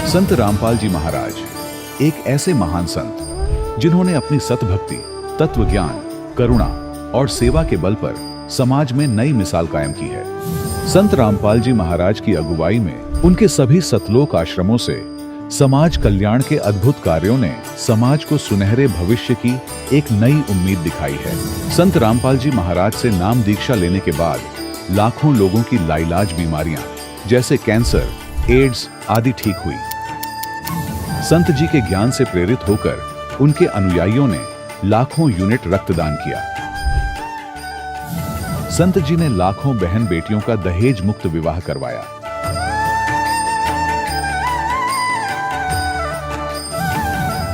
संत रामपाल जी महाराज एक ऐसे महान संत जिन्होंने अपनी सतभक्ति, तत्व ज्ञान, करुणा और सेवा के बल पर समाज में नई मिसाल कायम की है। संत रामपाल जी महाराज की अगुवाई में उनके सभी सतलोक आश्रमों से समाज कल्याण के अद्भुत कार्यों ने समाज को सुनहरे भविष्य की एक नई उम्मीद दिखाई है। संत रामपाल जी महाराज से नाम दीक्षा लेने के बाद लाखों लोगों की लाइलाज बीमारियां जैसे कैंसर, एड्स आदि ठीक हुई। संत जी के ज्ञान से प्रेरित होकर उनके अनुयायियों ने लाखों यूनिट रक्तदान किया। संत जी ने लाखों बहन बेटियों का दहेज मुक्त विवाह करवाया।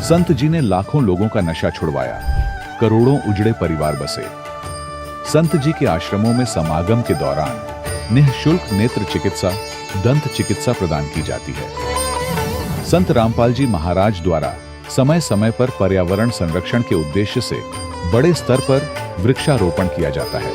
संत जी ने लाखों लोगों का नशा छुड़वाया, करोड़ों उजड़े परिवार बसे। संत जी के आश्रमों में समागम के दौरान निःशुल्क नेत्र चिकित्सा, दंत चिकित्सा प्रदान की जाती है। संत रामपाल जी महाराज द्वारा समय समय पर पर्यावरण संरक्षण के उद्देश्य से बड़े स्तर पर वृक्षारोपण किया जाता है।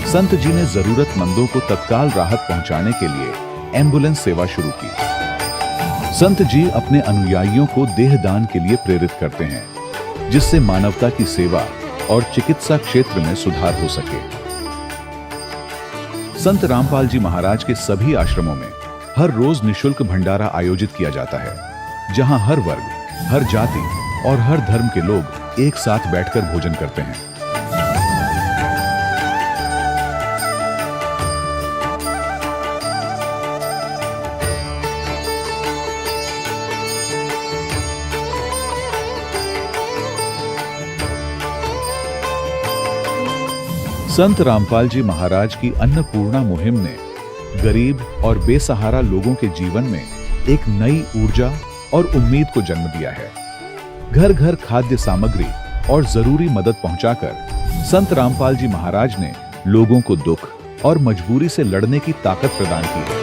संत जी ने जरूरतमंदों को तत्काल राहत पहुंचाने के लिए एम्बुलेंस सेवा शुरू की। संत जी अपने अनुयायियों को देहदान के लिए प्रेरित करते हैं, जिससे मानवता की सेवा और चिकित्सा क्षेत्र में सुधार हो सके। संत रामपाल जी महाराज के सभी आश्रमों में हर रोज निःशुल्क भंडारा आयोजित किया जाता है, जहां हर वर्ग, हर जाति और हर धर्म के लोग एक साथ बैठकर भोजन करते हैं। संत रामपाल जी महाराज की अन्नपूर्णा मुहिम ने गरीब और बेसहारा लोगों के जीवन में एक नई ऊर्जा और उम्मीद को जन्म दिया है। घर घर खाद्य सामग्री और जरूरी मदद पहुंचाकर संत रामपाल जी महाराज ने लोगों को दुख और मजबूरी से लड़ने की ताकत प्रदान की है।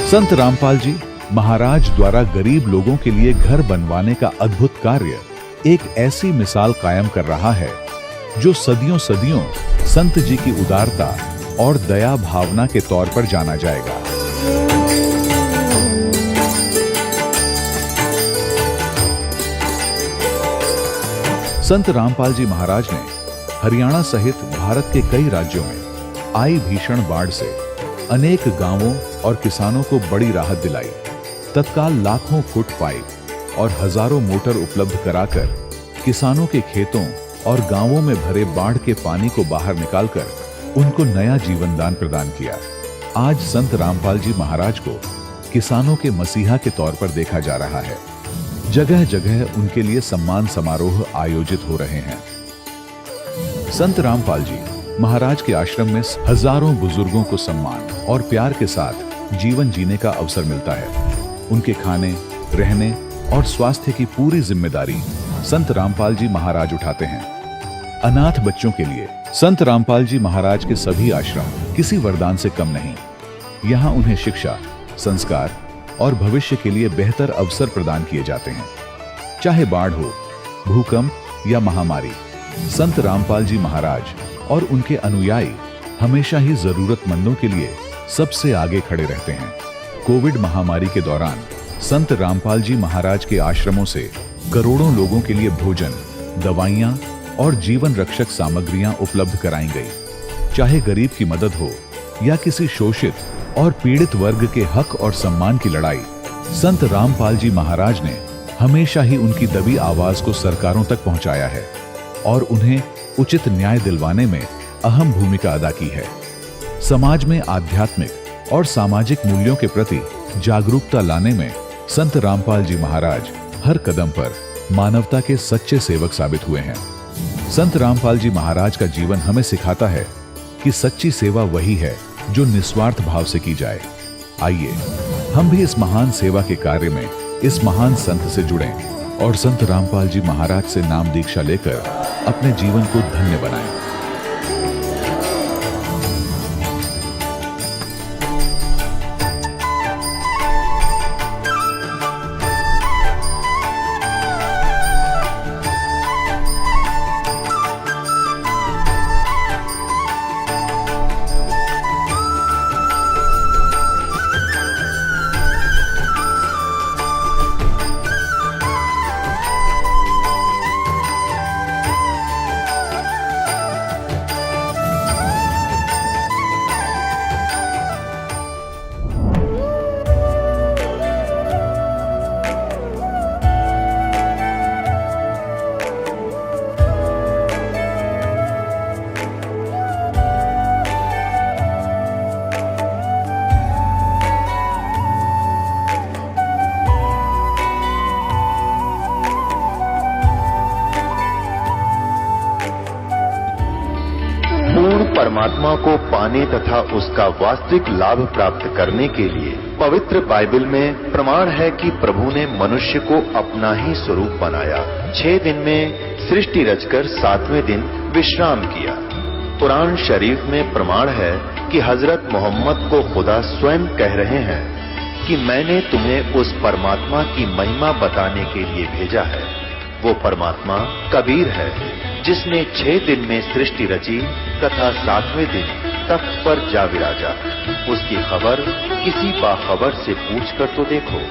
संत रामपाल जी महाराज द्वारा गरीब लोगों के लिए घर बनवाने का अद्भुत कार्य एक ऐसी मिसाल कायम कर रहा है जो सदियों सदियों संत जी की उदारता और दया भावना के तौर पर जाना जाएगा। संत रामपाल जी महाराज ने हरियाणा सहित भारत के कई राज्यों में आई भीषण बाढ़ से अनेक गांवों और किसानों को बड़ी राहत दिलाई। तत्काल लाखों फुट पाइप और हजारों मोटर उपलब्ध कराकर किसानों के खेतों और गांवों में भरे बाढ़ के पानी को बाहर निकालकर उनको नया जीवन दान प्रदान किया। आज संत रामपाल जी महाराज को किसानों के मसीहा के तौर पर देखा जा रहा है। जगह जगह उनके लिए सम्मान समारोह आयोजित हो रहे हैं। संत रामपाल जी महाराज के आश्रम में हजारों बुजुर्गों को सम्मान और प्यार के साथ जीवन जीने का अवसर मिलता है। उनके खाने, रहने और स्वास्थ्य की पूरी जिम्मेदारी संत रामपाल जी महाराज उठाते हैं। अनाथ बच्चों के लिए संत रामपाल जी महाराज के सभी आश्रम किसी वरदान से कम नहीं। यहाँ उन्हें शिक्षा, संस्कार और भविष्य के लिए बेहतर अवसर प्रदान किए जाते हैं। चाहे बाढ़ हो, भूकंप या महामारी, संत रामपाल जी महाराज और उनके अनुयायी हमेशा ही जरूरतमंदों के लिए सबसे आगे खड़े रहते हैं। कोविड महामारी के दौरान संत रामपाल जी महाराज के आश्रमों से करोड़ों लोगों के लिए भोजन, दवाइयां और जीवन रक्षक सामग्रियां उपलब्ध कराई गई। चाहे गरीब की मदद हो या किसी शोषित और पीड़ित वर्ग के हक और सम्मान की लड़ाई, संत रामपाल जी महाराज ने हमेशा ही उनकी दबी आवाज को सरकारों तक पहुंचाया है और उन्हें उचित न्याय दिलवाने में अहम भूमिका अदा की है। समाज में आध्यात्मिक और सामाजिक मूल्यों के प्रति जागरूकता लाने में संत रामपाल जी महाराज हर कदम पर मानवता के सच्चे सेवक साबित हुए हैं। संत रामपाल जी महाराज का जीवन हमें सिखाता है कि सच्ची सेवा वही है जो निस्वार्थ भाव से की जाए। आइए हम भी इस महान सेवा के कार्य में इस महान संत से जुड़ें और संत रामपाल जी महाराज से नाम दीक्षा लेकर अपने जीवन को धन्य बनाएं। परमात्मा को पाने तथा उसका वास्तविक लाभ प्राप्त करने के लिए पवित्र बाइबल में प्रमाण है कि प्रभु ने मनुष्य को अपना ही स्वरूप बनाया। 6 दिन में सृष्टि रचकर 7वें दिन विश्राम किया। कुरान शरीफ में प्रमाण है कि हजरत मोहम्मद को खुदा स्वयं कह रहे हैं कि मैंने तुम्हें उस परमात्मा की महिमा बताने के लिए भेजा है। वो परमात्मा कबीर है जिसने 6 दिन में सृष्टि रची तथा 7वें दिन तख्त पर जा विराजा। उसकी खबर किसी बाखबर से पूछकर तो देखो।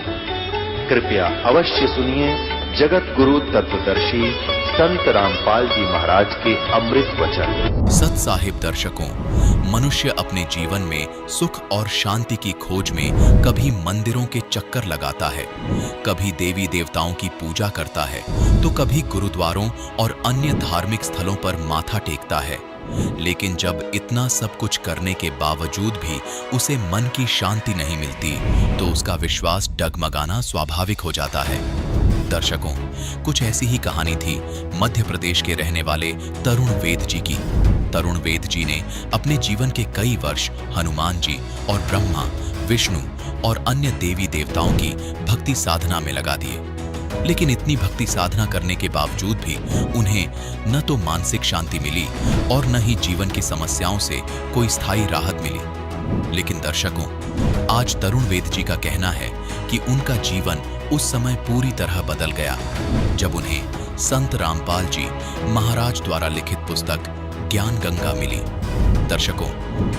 कृपया अवश्य सुनिए जगत गुरु तत्वदर्शी संत रामपाल जी महाराज के अमृत वचन। सत साहिब दर्शकों, मनुष्य अपने जीवन में सुख और शांति की खोज में कभी मंदिरों के चक्कर लगाता है, कभी देवी देवताओं की पूजा करता है, तो कभी गुरुद्वारों और अन्य धार्मिक स्थलों पर माथा टेकता है। लेकिन जब इतना सब कुछ करने के बावजूद भी उसे मन की शांति नहीं मिलती, तो उसका विश्वास डगमगाना स्वाभाविक हो जाता है। दर्शकों, कुछ ऐसी ही कहानी थी मध्य प्रदेश के रहने वाले तरुण वेद जी की। तरुण वेद जी ने अपने जीवन के कई वर्ष हनुमान जी और ब्रह्मा, विष्णु और अन्य देवी देवताओं की भक्ति साधना में लगा दिए। लेकिन इतनी भक्ति साधना करने के बावजूद भी उन्हें न तो मानसिक शांति मिली और न ही जीवन की समस्याओं से कोई स्थायी राहत मिली। लेकिन दर्शकों, आज तरुण वेद जी का कहना है कि उनका जीवन उस समय पूरी तरह बदल गया जब उन्हें संत रामपाल जी महाराज द्वारा लिखित पुस्तक ज्ञान गंगा मिली। दर्शकों,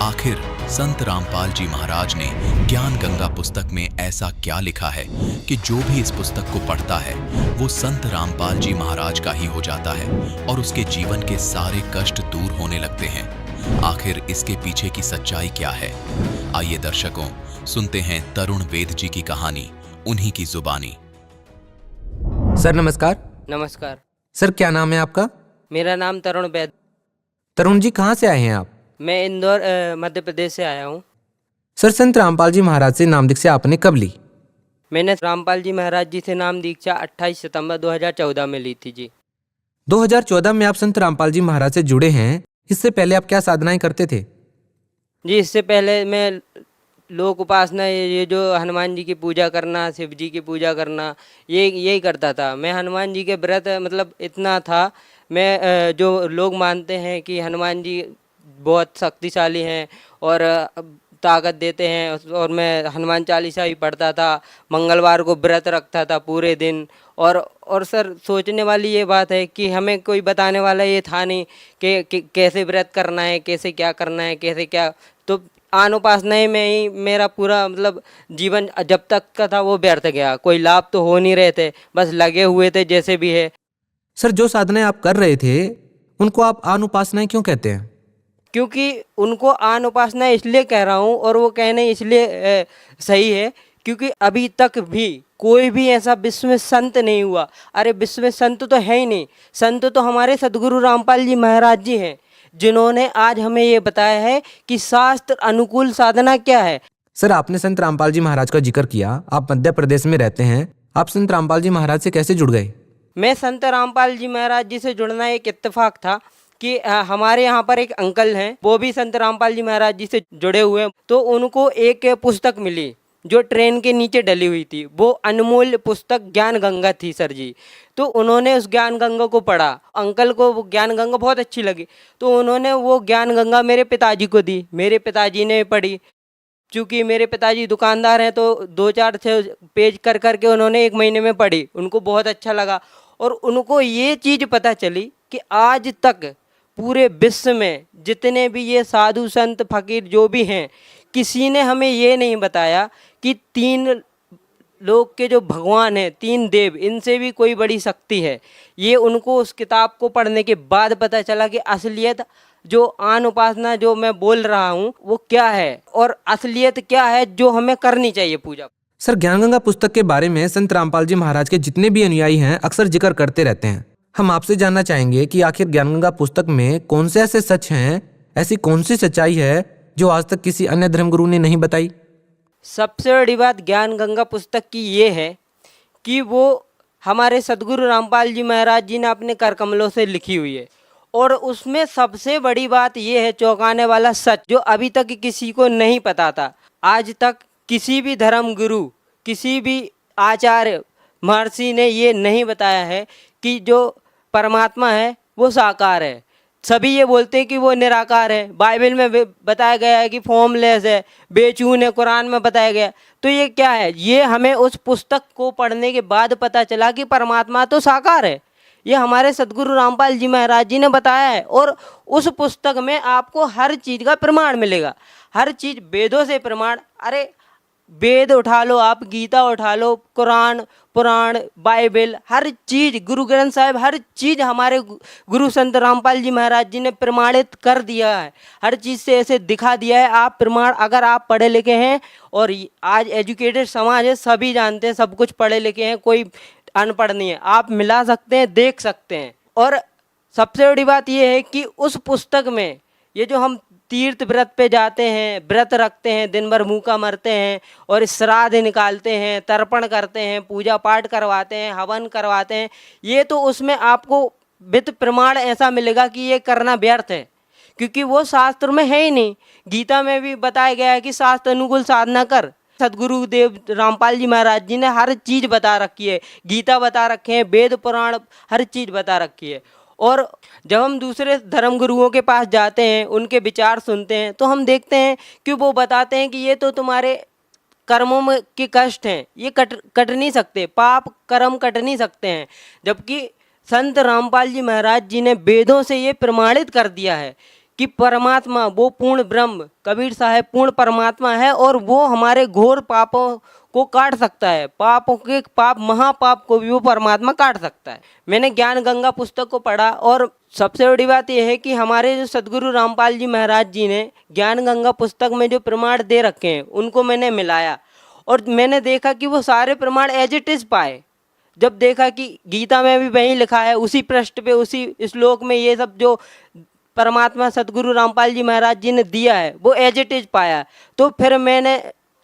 आखिर संत रामपाल जी महाराज ने ज्ञान गंगा पुस्तक में ऐसा क्या लिखा है कि जो भी इस पुस्तक को पढ़ता है वो संत रामपाल जी महाराज का ही हो जाता है और उसके जीवन के सारे कष्ट दूर होने लगते हैं। आखिर इसके पीछे की सच्चाई क्या है? आइए दर्शकों, सुनते हैं तरुण वेद जी की कहानी उन्हीं की जुबानी। सर नमस्कार। नमस्कार। सर क्या नाम है आपका? मेरा नाम तरुण वैद। तरुण जी कहाँ से आए हैं आप? मैं इंदौर मध्य प्रदेश से आया हूँ। सर संत रामपाल जी महाराज से नाम दीक्षा आपने कब ली? मैंने रामपाल जी महाराज जी से नाम दीक्षा 28 सितंबर 2014 में ली थी जी। 2014 में आप संत रामपाल जी महाराज से जुड़े हैं। इससे पहले आप क्या साधनाएं करते थे? जी, इससे पहले मैं लोक उपासना, ये जो हनुमान जी की पूजा करना, शिव जी की पूजा करना, यही करता था। मैं हनुमान जी के व्रत मतलब इतना था, मैं जो लोग मानते हैं कि हनुमान जी बहुत शक्तिशाली हैं और ताकत देते हैं, और मैं हनुमान चालीसा ही पढ़ता था। मंगलवार को व्रत रखता था पूरे दिन। और सर सोचने वाली ये बात है कि हमें कोई बताने वाला ये था नहीं कि कैसे व्रत करना है, कैसे क्या करना है, कैसे क्या। तो आनुपासना में ही मेरा पूरा मतलब जीवन जब तक का था वो व्यर्थ गया। कोई लाभ तो हो नहीं रहे थे, बस लगे हुए थे जैसे भी है। सर जो साधनाएं आप कर रहे थे उनको आप आनुपासनाएं क्यों कहते हैं? क्योंकि उनको आनुपासना इसलिए कह रहा हूँ, और वो कहने इसलिए सही है क्योंकि अभी तक भी कोई भी ऐसा विश्व में संत नहीं हुआ। अरे विश्व में संत तो है ही नहीं। संत तो हमारे सदगुरु रामपाल जी महाराज जी हैं, जिन्होंने आज हमें ये बताया है कि शास्त्र अनुकूल साधना क्या है। सर आपने संत रामपाल जी महाराज का जिक्र किया, आप मध्य प्रदेश में रहते हैं, आप संत रामपाल जी महाराज से कैसे जुड़ गए? मैं संत रामपाल जी महाराज जी से जुड़ना एक इत्तेफाक था कि हमारे यहाँ पर एक अंकल हैं, वो भी संत रामपाल जी महाराज जी से जुड़े हुए हैं। तो उनको एक पुस्तक मिली जो ट्रेन के नीचे डली हुई थी। वो अनमोल पुस्तक ज्ञान गंगा थी सर जी। तो उन्होंने उस ज्ञान गंगा को पढ़ा। अंकल को वो ज्ञान गंगा बहुत अच्छी लगी, तो उन्होंने वो ज्ञान गंगा मेरे पिताजी को दी। मेरे पिताजी ने पढ़ी। चूँकि मेरे पिताजी दुकानदार हैं, तो 2-4 पेज कर करके उन्होंने 1 महीने में पढ़ी। उनको बहुत अच्छा लगा, और उनको ये चीज़ पता चली कि आज तक पूरे विश्व में जितने भी ये साधु संत फकीर जो भी हैं, किसी ने हमें ये नहीं बताया कि 3 लोक के जो भगवान हैं, 3 देव, इनसे भी कोई बड़ी शक्ति है। ये उनको उस किताब को पढ़ने के बाद पता चला कि असलियत जो आन उपासना जो मैं बोल रहा हूँ वो क्या है, और असलियत क्या है जो हमें करनी चाहिए पूजा। सर ज्ञान गंगा पुस्तक के बारे में संत रामपाल जी महाराज के जितने भी अनुयायी हैं अक्सर जिक्र करते रहते हैं। हम आपसे जानना चाहेंगे कि आखिर ज्ञान गंगा पुस्तक में कौन से ऐसे सच हैं, ऐसी कौन सी सच्चाई है जो आज तक किसी अन्य धर्मगुरु ने नहीं बताई? सबसे बड़ी बात ज्ञान गंगा पुस्तक की ये है कि वो हमारे सदगुरु रामपाल जी महाराज जी ने अपने कर कमलों से लिखी हुई है, और उसमें सबसे बड़ी बात ये है, चौंकाने वाला सच, जो अभी तक किसी को नहीं पता था। आज तक किसी भी धर्म गुरु, किसी भी आचार्य महर्षि ने ये नहीं बताया है कि जो परमात्मा है वो साकार है। सभी ये बोलते हैं कि वो निराकार है। बाइबल में बताया गया है कि फॉर्मलेस है, बेचून है, कुरान में बताया गया। तो ये क्या है? ये हमें उस पुस्तक को पढ़ने के बाद पता चला कि परमात्मा तो साकार है। ये हमारे सदगुरु रामपाल जी महाराज जी ने बताया है। और उस पुस्तक में आपको हर चीज़ का प्रमाण मिलेगा, हर चीज़ वेदों से प्रमाण। अरे वेद उठा लो आप, गीता उठा लो, कुरान, पुराण, बाइबल, हर चीज़, गुरु ग्रंथ साहिब, हर चीज़ हमारे गुरु संत रामपाल जी महाराज जी ने प्रमाणित कर दिया है। हर चीज़ से ऐसे दिखा दिया है। आप प्रमाण, अगर आप पढ़े लिखे हैं, और आज एजुकेटेड समाज है, सभी जानते हैं, सब कुछ पढ़े लिखे हैं, कोई अनपढ़ नहीं है, आप मिला सकते हैं, देख सकते हैं। और सबसे बड़ी बात यह है कि उस पुस्तक में ये जो हम तीर्थ व्रत पे जाते हैं, व्रत रखते हैं, दिन भर भूखा मरते हैं और श्राद्ध निकालते हैं, तर्पण करते हैं, पूजा पाठ करवाते हैं, हवन करवाते हैं, ये तो उसमें आपको वित्त प्रमाण ऐसा मिलेगा कि ये करना व्यर्थ है, क्योंकि वो शास्त्र में है ही नहीं। गीता में भी बताया गया है कि शास्त्र अनुकूल साधना कर। सदगुरु देव रामपाल जी महाराज जी ने हर चीज़ बता रखी है, गीता बता रखे हैं, वेद पुराण हर चीज़ बता रखी है। और जब हम दूसरे धर्म गुरुओं के पास जाते हैं, उनके विचार सुनते हैं, तो हम देखते हैं कि वो बताते हैं कि ये तो तुम्हारे कर्मों में के कष्ट हैं, ये कट नहीं सकते, पाप कर्म कट नहीं सकते हैं। जबकि संत रामपाल जी महाराज जी ने वेदों से ये प्रमाणित कर दिया है कि परमात्मा वो पूर्ण ब्रह्म, कबीर साहब पूर्ण परमात्मा है, और वो हमारे घोर पापों को काट सकता है, पापों के पाप, महापाप को भी वो परमात्मा काट सकता है। मैंने ज्ञान गंगा पुस्तक को पढ़ा, और सबसे बड़ी बात यह है कि हमारे जो सदगुरु रामपाल जी महाराज जी ने ज्ञान गंगा पुस्तक में जो प्रमाण दे रखे हैं, उनको मैंने मिलाया, और मैंने देखा कि वो सारे प्रमाण एज इट इज़ पाए। जब देखा कि गीता में भी वही लिखा है, उसी पृष्ठ पे, उसी श्लोक में ये सब जो परमात्मा सदगुरु रामपाल जी महाराज जी ने दिया है, वो एज इट इज़ पाया। तो फिर मैंने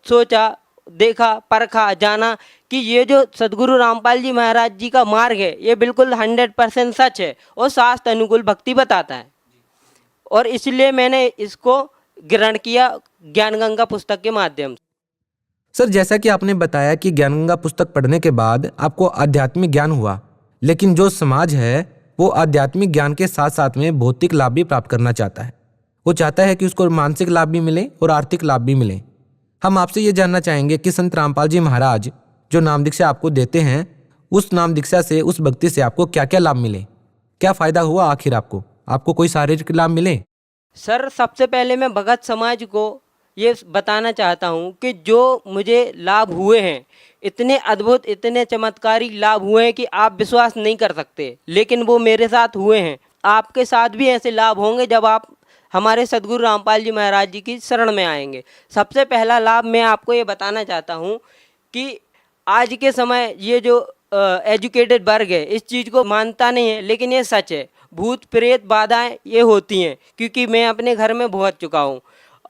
सोचा, देखा, परखा, जाना कि ये जो सदगुरु रामपाल जी महाराज जी का मार्ग है, ये बिल्कुल 100% सच है और शास्त्र अनुकूल भक्ति बताता है। और इसलिए मैंने इसको ग्रहण किया ज्ञान गंगा पुस्तक के माध्यम से। सर, जैसा कि आपने बताया कि ज्ञान गंगा पुस्तक पढ़ने के बाद आपको आध्यात्मिक ज्ञान हुआ, लेकिन जो समाज है वो आध्यात्मिक ज्ञान के साथ साथ में भौतिक लाभ भी प्राप्त करना चाहता है। वो चाहता है कि उसको मानसिक लाभ भी मिले और आर्थिक लाभ भी मिले। हम आपसे ये जानना चाहेंगे कि संत रामपाल जी महाराज जो नाम दीक्षा आपको देते हैं, उस नाम दीक्षा से, उस भक्ति से आपको क्या क्या लाभ मिले, क्या फ़ायदा हुआ आखिर आपको कोई शारीरिक लाभ मिले? सर, सबसे पहले मैं भगत समाज को ये बताना चाहता हूँ कि जो मुझे लाभ हुए हैं, इतने अद्भुत, इतने चमत्कारी लाभ हुए हैं कि आप विश्वास नहीं कर सकते, लेकिन वो मेरे साथ हुए हैं। आपके साथ भी ऐसे लाभ होंगे जब आप हमारे सदगुरु रामपाल जी महाराज जी की शरण में आएंगे। सबसे पहला लाभ मैं आपको ये बताना चाहता हूँ कि आज के समय ये जो एजुकेटेड वर्ग है, इस चीज़ को मानता नहीं है, लेकिन ये सच है। भूत प्रेत बाधाएं ये होती हैं, क्योंकि मैं अपने घर में भुगत चुका हूँ।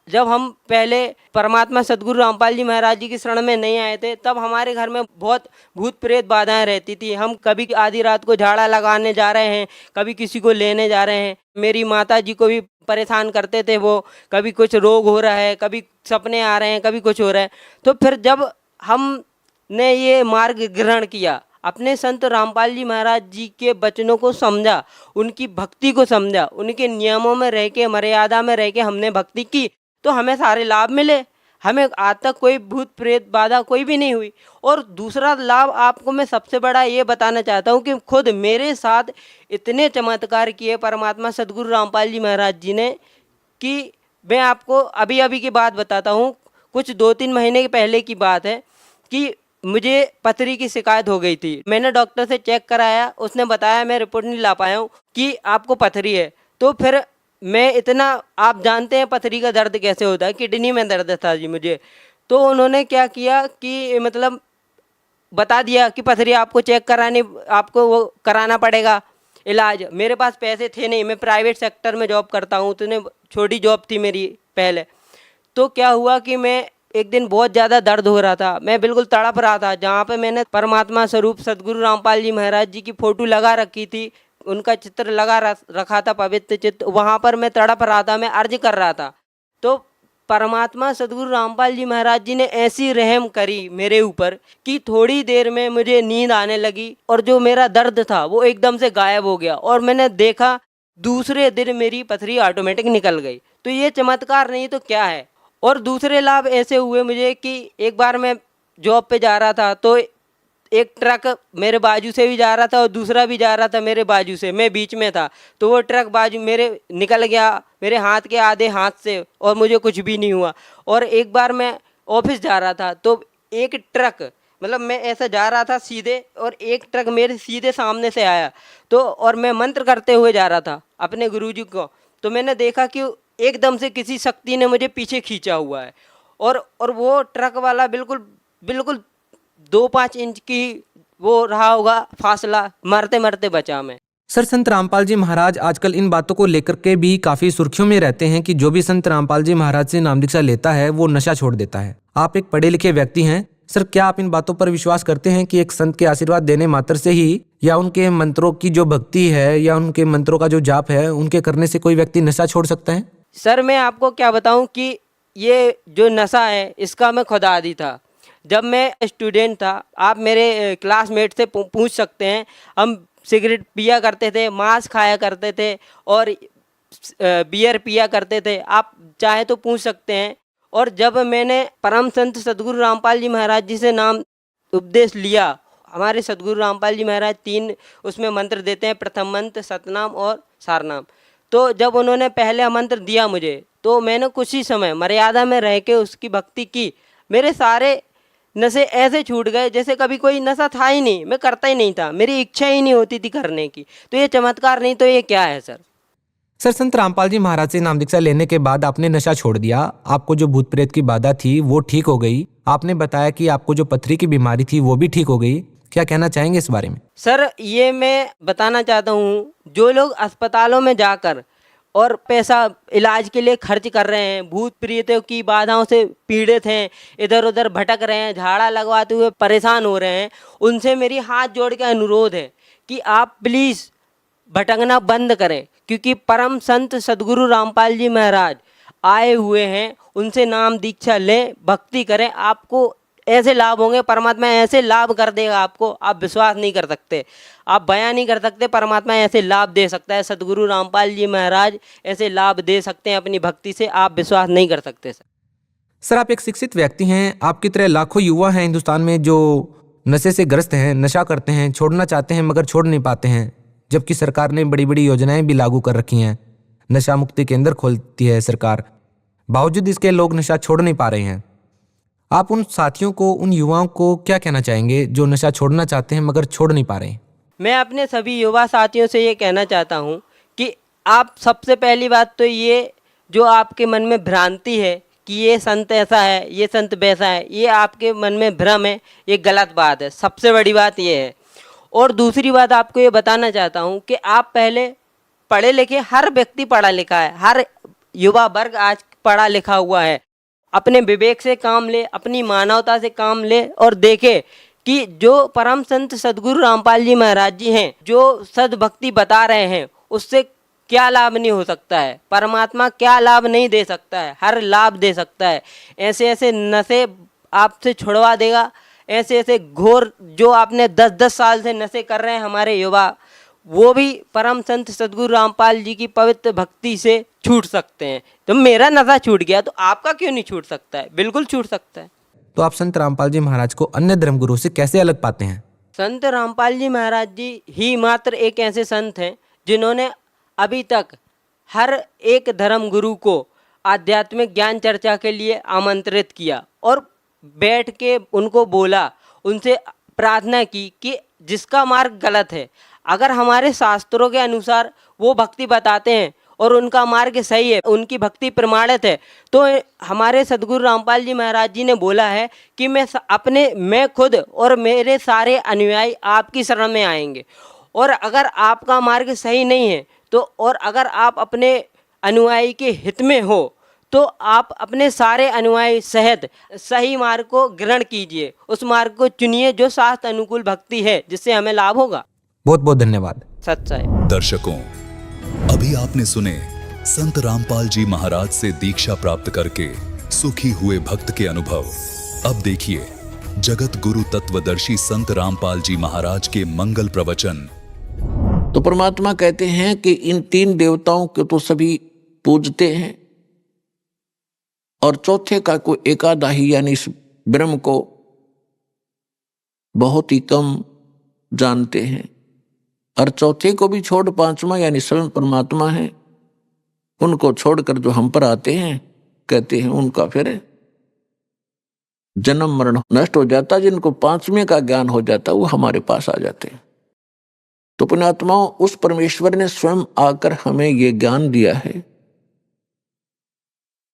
जब हम पहले परमात्मा सदगुरु रामपाल जी महाराज जी की शरण में नहीं आए थे, तब हमारे घर में बहुत भूत प्रेत बाधाएं रहती थी। हम कभी आधी रात को झाड़ा लगाने जा रहे हैं, कभी किसी को लेने जा रहे हैं। मेरी माता जी को भी परेशान करते थे वो, कभी कुछ रोग हो रहा है, कभी सपने आ रहे हैं, कभी कुछ हो रहा है। तो फिर जब हमने ये मार्ग ग्रहण किया, अपने संत रामपाल जी महाराज जी के वचनों को समझा, उनकी भक्ति को समझा, उनके नियमों में रह के, मर्यादा में रह के हमने भक्ति की, तो हमें सारे लाभ मिले। हमें आज तक कोई भूत प्रेत बाधा कोई भी नहीं हुई। और दूसरा लाभ आपको मैं सबसे बड़ा ये बताना चाहता हूँ कि खुद मेरे साथ इतने चमत्कार किए परमात्मा सदगुरु रामपाल जी महाराज जी ने कि मैं आपको अभी अभी की बात बताता हूँ। कुछ 2-3 महीने के पहले की बात है कि मुझे पथरी की शिकायत हो गई थी। मैंने डॉक्टर से चेक कराया, उसने बताया, मैं रिपोर्ट नहीं ला पाया हूँ, कि आपको पथरी है। तो फिर मैं इतना, आप जानते हैं पथरी का दर्द कैसे होता है, किडनी में दर्द था जी मुझे। तो उन्होंने क्या किया कि मतलब बता दिया कि पथरी आपको चेक करानी, आपको वो कराना पड़ेगा इलाज। मेरे पास पैसे थे नहीं, मैं प्राइवेट सेक्टर में जॉब करता हूँ, तो छोटी जॉब थी मेरी पहले। तो क्या हुआ कि मैं एक दिन बहुत ज़्यादा दर्द हो रहा था, मैं बिल्कुल तड़प रहा था, जहाँ पे मैंने परमात्मा स्वरूप सदगुरु रामपाल जी महाराज जी की फ़ोटो लगा रखी थी, उनका चित्र लगा रखा था, पवित्र चित्र, वहाँ पर मैं तड़प रहा था, मैं अर्ज कर रहा था। तो परमात्मा सदगुरु रामपाल जी महाराज जी ने ऐसी रहम करी मेरे ऊपर कि थोड़ी देर में मुझे नींद आने लगी और जो मेरा दर्द था वो एकदम से गायब हो गया और मैंने देखा दूसरे दिन मेरी पथरी ऑटोमेटिक निकल गई। तो ये चमत्कार नहीं तो क्या है। और दूसरे लाभ ऐसे हुए मुझे कि एक बार मैं जॉब पे जा रहा था तो एक ट्रक मेरे बाजू से भी जा रहा था और दूसरा भी जा रहा था मेरे बाजू से, मैं बीच में था। तो वो ट्रक बाजू मेरे निकल गया मेरे हाथ के आधे हाथ से और मुझे कुछ भी नहीं हुआ। और एक बार मैं ऑफिस जा रहा था तो एक ट्रक, मतलब मैं ऐसा जा रहा था सीधे और एक ट्रक मेरे सीधे सामने से आया तो, और मैं मंत्र करते हुए जा रहा था अपने गुरुजी को, तो मैंने देखा कि एकदम से किसी शक्ति ने मुझे पीछे खींचा हुआ है और वो ट्रक वाला बिल्कुल 2-5 इंच की वो रहा होगा फासला, मरते मरते बचा मैं। सर, संत रामपाल जी महाराज आजकल इन बातों को लेकर के भी काफी सुर्खियों में रहते हैं कि जो भी संत रामपाल जी महाराज से नाम दीक्षा लेता है वो नशा छोड़ देता है। आप एक पढ़े लिखे व्यक्ति हैं सर, क्या आप इन बातों पर विश्वास करते हैं कि एक संत के आशीर्वाद देने मात्र से ही या उनके मंत्रों की जो भक्ति है या उनके मंत्रों का जो जाप है उनके करने से कोई व्यक्ति नशा छोड़ सकता है? सर मैं आपको क्या बताऊं कि ये जो नशा है इसका मैं खुद आदी था। जब मैं स्टूडेंट था, आप मेरे क्लासमेट से पूछ सकते हैं, हम सिगरेट पिया करते थे, मांस खाया करते थे और बियर पिया करते थे, आप चाहे तो पूछ सकते हैं। और जब मैंने परम संत सदगुरु रामपाल जी महाराज जी से नाम उपदेश लिया, हमारे सदगुरु रामपाल जी महाराज 3 उसमें मंत्र देते हैं, प्रथम मंत्र, सतनाम और सारनाम। तो जब उन्होंने पहले मंत्र दिया मुझे तो मैंने कुछ ही समय मर्यादा में रह के उसकी भक्ति की। मेरे सारे नशे ऐसे छूट गए जैसे कभी कोई नशा था ही नहीं, मैं करता ही नहीं था, मेरी इच्छा ही नहीं होती थी करने की। तो ये चमत्कार नहीं तो ये क्या है सर? सर, संत रामपाल जी महाराज से नाम दीक्षा लेने के बाद आपने नशा छोड़ दिया, आपको जो भूत प्रेत की बाधा थी वो ठीक हो गई, आपने बताया कि आपको जो पथरी की बीमारी थी वो भी ठीक हो गई, क्या कहना चाहेंगे इस बारे में? सर ये मैं बताना चाहता हूँ, जो लोग अस्पतालों में जाकर और पैसा इलाज के लिए खर्च कर रहे हैं, भूत प्रेतों की बाधाओं से पीड़ित हैं, इधर उधर भटक रहे हैं, झाड़ा लगवाते हुए परेशान हो रहे हैं, उनसे मेरी हाथ जोड़ के अनुरोध है कि आप प्लीज़ भटकना बंद करें, क्योंकि परम संत सदगुरु रामपाल जी महाराज आए हुए हैं, उनसे नाम दीक्षा लें, भक्ति करें, आपको ऐसे लाभ होंगे, परमात्मा ऐसे लाभ कर देगा आपको, आप विश्वास नहीं कर सकते, आप बयान नहीं कर सकते। परमात्मा ऐसे लाभ दे सकता है, सदगुरु रामपाल जी महाराज ऐसे लाभ दे सकते हैं अपनी भक्ति से, आप विश्वास नहीं कर सकते सर। सर, आप एक शिक्षित व्यक्ति हैं, आपकी तरह लाखों युवा हैं हिंदुस्तान में जो नशे से ग्रस्त हैं, नशा करते हैं, छोड़ना चाहते हैं मगर छोड़ नहीं पाते हैं, जबकि सरकार ने बड़ी बड़ी योजनाएं भी लागू कर रखी हैं, नशा मुक्ति केंद्र खोलती है सरकार, बावजूद इसके लोग नशा छोड़ नहीं पा रहे हैं। आप उन साथियों को, उन युवाओं को क्या कहना चाहेंगे जो नशा छोड़ना चाहते हैं मगर छोड़ नहीं पा रहे हैं? मैं अपने सभी युवा साथियों से ये कहना चाहता हूँ कि आप सबसे पहली बात तो ये जो आपके मन में भ्रांति है कि ये संत ऐसा है, ये संत वैसा है, ये आपके मन में भ्रम है, ये गलत बात है, सबसे बड़ी बात ये है। और दूसरी बात आपको ये बताना चाहता हूँ कि आप पहले पढ़े लिखे, हर व्यक्ति पढ़ा लिखा है, हर युवा वर्ग आज पढ़ा लिखा हुआ है, अपने विवेक से काम ले, अपनी मानवता से काम ले और देखे कि जो परम संत सदगुरु रामपाल जी महाराज जी हैं, जो सद्भक्ति बता रहे हैं, उससे क्या लाभ नहीं हो सकता है, परमात्मा क्या लाभ नहीं दे सकता है, हर लाभ दे सकता है। ऐसे ऐसे नशे आपसे छुड़वा देगा, ऐसे ऐसे घोर जो आपने 10-10 साल से नशे कर रहे हैं हमारे युवा, वो भी परम संत सदगुरु रामपाल जी की पवित्र भक्ति से छूट सकते हैं। तो मेरा नशा छूट गया तो आपका क्यों नहीं छूट सकता है? बिल्कुल छूट सकता है। तो आप संत रामपाल जी महाराज को अन्य धर्मगुरु से कैसे अलग पाते हैं? संत रामपाल जी महाराज जी ही मात्र एक ऐसे संत हैं जिन्होंने अभी तक हर एक धर्म गुरु को आध्यात्मिक ज्ञान चर्चा के लिए आमंत्रित किया और बैठ के उनको बोला, उनसे प्रार्थना की कि जिसका मार्ग गलत है, अगर हमारे शास्त्रों के अनुसार वो भक्ति बताते हैं और उनका मार्ग सही है, उनकी भक्ति प्रमाणित है, तो हमारे सदगुरु रामपाल जी महाराज जी ने बोला है कि मैं खुद और मेरे सारे अनुयायी आपकी शरण में आएंगे। और अगर आपका मार्ग सही नहीं है तो, और अगर आप अपने अनुयायी के हित में हो, तो आप अपने सारे अनुयायी सहित सही मार्ग को ग्रहण कीजिए, उस मार्ग को चुनिए जो शास्त्र अनुकूल भक्ति है, जिससे हमें लाभ होगा। बहुत बहुत धन्यवाद। सच्चा है। दर्शकों, अभी आपने सुने संत रामपाल जी महाराज से दीक्षा प्राप्त करके सुखी हुए भक्त के अनुभव। अब देखिए जगत गुरु तत्वदर्शी संत रामपाल जी महाराज के मंगल प्रवचन। तो परमात्मा कहते हैं कि इन 3 देवताओं को तो सभी पूजते हैं और चौथे का कोई एकादा ही यानी इस ब्रह्म को बहुत ही कम जानते हैं, और चौथे को भी छोड़ 5वां यानी स्वयं परमात्मा है, उनको छोड़कर जो हम पर आते हैं कहते हैं उनका फिर जन्म मरण नष्ट हो जाता। जिनको 5वें का ज्ञान हो जाता वो हमारे पास आ जाते हैं। तो पुण्यात्माओं, उस परमेश्वर ने स्वयं आकर हमें ये ज्ञान दिया है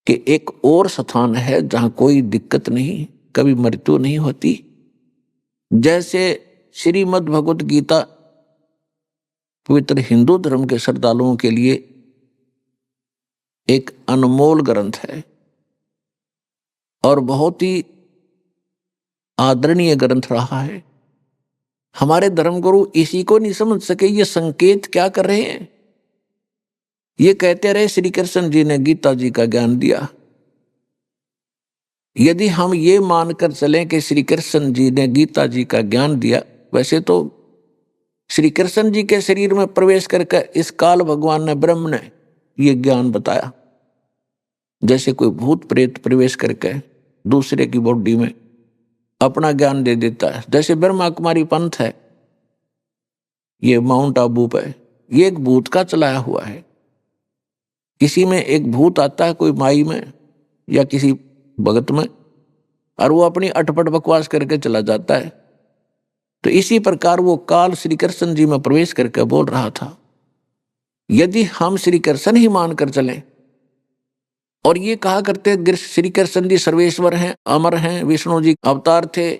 कि एक और स्थान है जहां कोई दिक्कत नहीं, कभी मृत्यु नहीं होती। जैसे श्रीमद् भगवत गीता पवित्र हिंदू धर्म के श्रद्धालुओं के लिए एक अनमोल ग्रंथ है और बहुत ही आदरणीय ग्रंथ रहा है। हमारे धर्मगुरु इसी को नहीं समझ सके ये संकेत क्या कर रहे हैं। ये कहते रहे श्री कृष्ण जी ने गीता जी का ज्ञान दिया। यदि हम ये मानकर चलें कि श्री कृष्ण जी ने गीता जी का ज्ञान दिया, वैसे तो श्री कृष्ण जी के शरीर में प्रवेश करके इस काल भगवान ने ब्रह्म ने ये ज्ञान बताया। जैसे कोई भूत प्रेत प्रवेश करके दूसरे की बॉडी में अपना ज्ञान दे देता है। जैसे ब्रह्मा कुमारी पंथ है, ये माउंट आबू पे ये एक भूत का चलाया हुआ है। किसी में एक भूत आता है, कोई माई में या किसी भगत में, और वो अपनी अटपट बकवास करके चला जाता है। तो इसी प्रकार वो काल श्री कृष्ण जी में प्रवेश करके बोल रहा था। यदि हम श्री कृष्ण ही मानकर चलें और ये कहा करते श्री कृष्ण जी सर्वेश्वर हैं, अमर हैं, विष्णु जी अवतार थे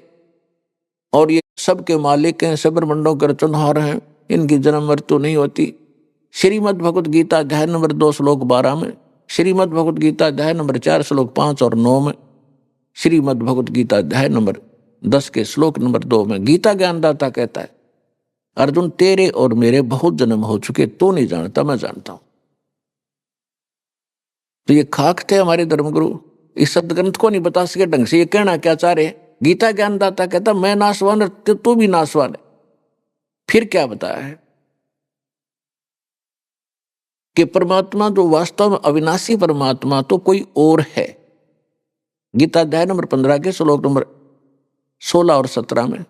और ये सबके मालिक हैं, सब ब्रह्मांडों के रचनहार हैं, इनकी जन्म मृत्यु नहीं होती। श्रीमद् भगवत गीता अध्याय नंबर 2 श्लोक 12 में, श्रीमद् भगवत गीता अध्याय नंबर 4 श्लोक 5 और 9 में, श्रीमद् भगवत गीता अध्याय नंबर 10 के श्लोक नंबर 2 में गीता ज्ञानदाता कहता है, अर्जुन तेरे और मेरे बहुत जन्म हो चुके, तो नहीं जानता, मैं जानता हूं। तो ये खाक थे हमारे धर्मगुरु, इस शब्द ग्रंथ को नहीं बता सके ढंग से। ये कहना क्या चाह रहे? गीता ज्ञानदाता कहता मैं नासवान तू भी नासवान है। फिर क्या बताया है कि परमात्मा जो वास्तव में अविनाशी परमात्मा तो कोई और है। गीता अध्याय नंबर 15 के श्लोक नंबर 16 और 17 में